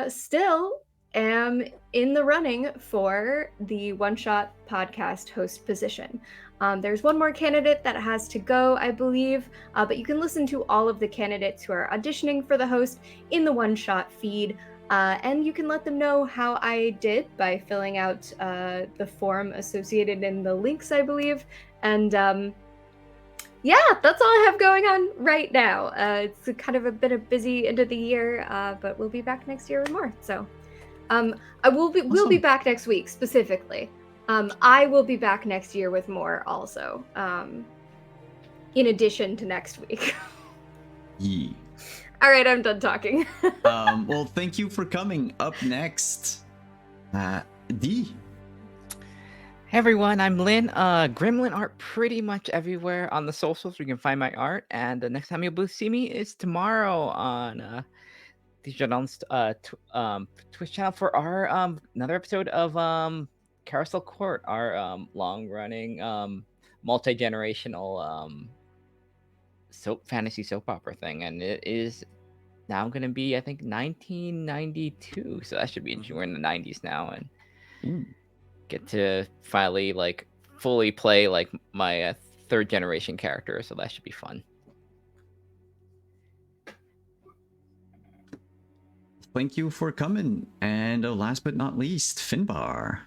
still am in the running for the One Shot podcast host position. There's one more candidate that has to go, I believe, but you can listen to all of the candidates who are auditioning for the host in the One Shot feed. And you can let them know how I did by filling out the form associated in the links, I believe. And yeah, that's all I have going on right now. It's kind of been a busy end of the year, but we'll be back next year with more. So, we'll be back next week specifically. I will be back next year with more also. In addition to next week. Yeah. All right, I'm done talking. Well, thank you for coming. Up next, D. Hey everyone, I'm Lynn. Gremlin art pretty much everywhere on the socials. You can find my art, and the next time you'll see me is tomorrow on Dijon's Twitch channel for our another episode of Carousel Court, our long-running multi-generational fantasy soap opera thing, and it is now going to be, I think, 1992. So that should be we're in the 90s now, and get to finally like fully play like my third generation character. So that should be fun. Thank you for coming. And last but not least, Finbar.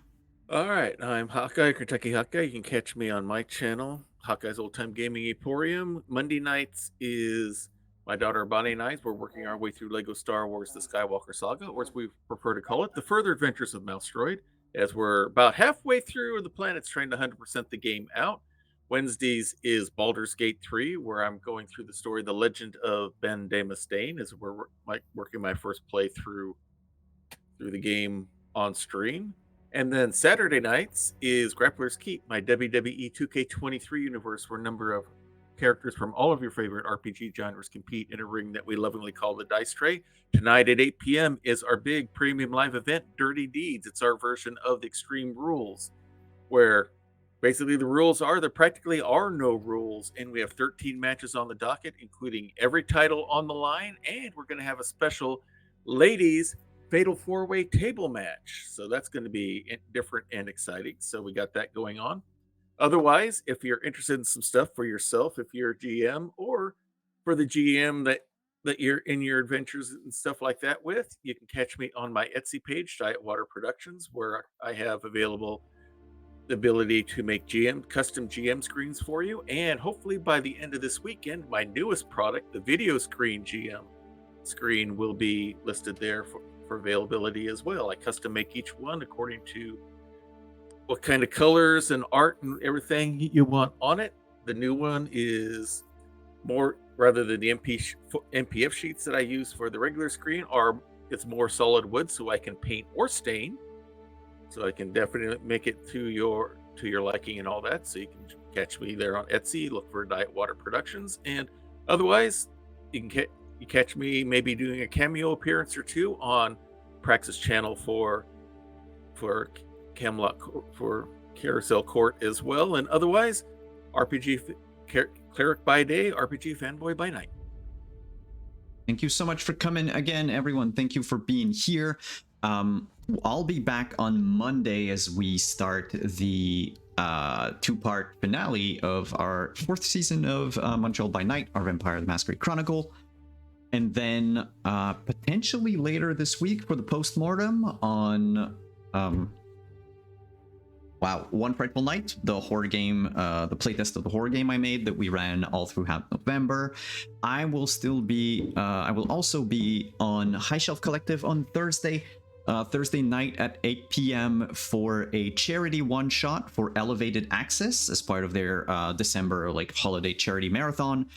All right, I'm Hawkeye, Kentucky Hawkeye. You can catch me on my channel, Hawkeye's Old Time Gaming Emporium. Monday nights is my daughter Bonnie and I. We're working our way through Lego Star Wars: The Skywalker Saga, or as we prefer to call it, The Further Adventures of Mousetroid, as we're about halfway through the planets trying to 100% the game out. Wednesdays is Baldur's Gate 3, where I'm going through the story, The Legend of Ben Damastain, as we're working my first playthrough through the game on stream. And then Saturday nights is Grappler's Keep, my WWE 2K23 universe, where a number of characters from all of your favorite RPG genres compete in a ring that we lovingly call the Dice Tray. Tonight at 8 p.m. is our big premium live event, Dirty Deeds. It's our version of the Extreme Rules, where basically the rules are there practically are no rules, and we have 13 matches on the docket, including every title on the line, and we're going to have a special ladies fatal four-way table match. So that's going to be different and exciting. So we got that going on. Otherwise, if you're interested in some stuff for yourself, if you're a GM or for the GM that you're in your adventures and stuff like that with, you can catch me on my Etsy page, Diet Water Productions, where I have available the ability to make custom GM screens for you. And hopefully by the end of this weekend, my newest product, the video screen GM screen, will be listed there for availability as well. I custom make each one according to what kind of colors and art and everything you want on it. The new one is more, rather than the MPF sheets that I use for the regular screen, it's more solid wood, so I can paint or stain. So I can definitely make it to your liking and all that. So you can catch me there on Etsy, look for Diet Water Productions, and otherwise you can catch me maybe doing a cameo appearance or two on Praxis channel for Camelot, for Carousel Court as well. And otherwise, RPG cleric by day, RPG fanboy by night. Thank you so much for coming again, everyone. Thank you for being here. I'll be back on Monday as we start the two-part finale of our 4th season of Montreal by Night, our Vampire the Masquerade Chronicle. And then potentially later this week for the postmortem on One Frightful Night, the horror game, the playtest of the horror game I made that we ran all throughout November. I will also be on High Shelf Collective on Thursday night at 8 p.m. for a charity one-shot for Elevated Access as part of their December holiday charity marathon.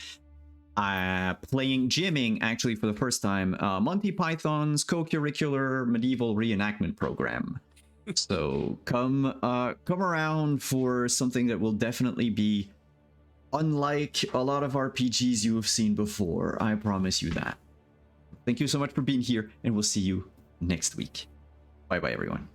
playing GMing actually for the first time Monty Python's co-curricular medieval reenactment program. So come around for something that will definitely be unlike a lot of RPGs you have seen before. I promise you that. Thank you so much for being here, and we'll see you next week. Bye bye, everyone.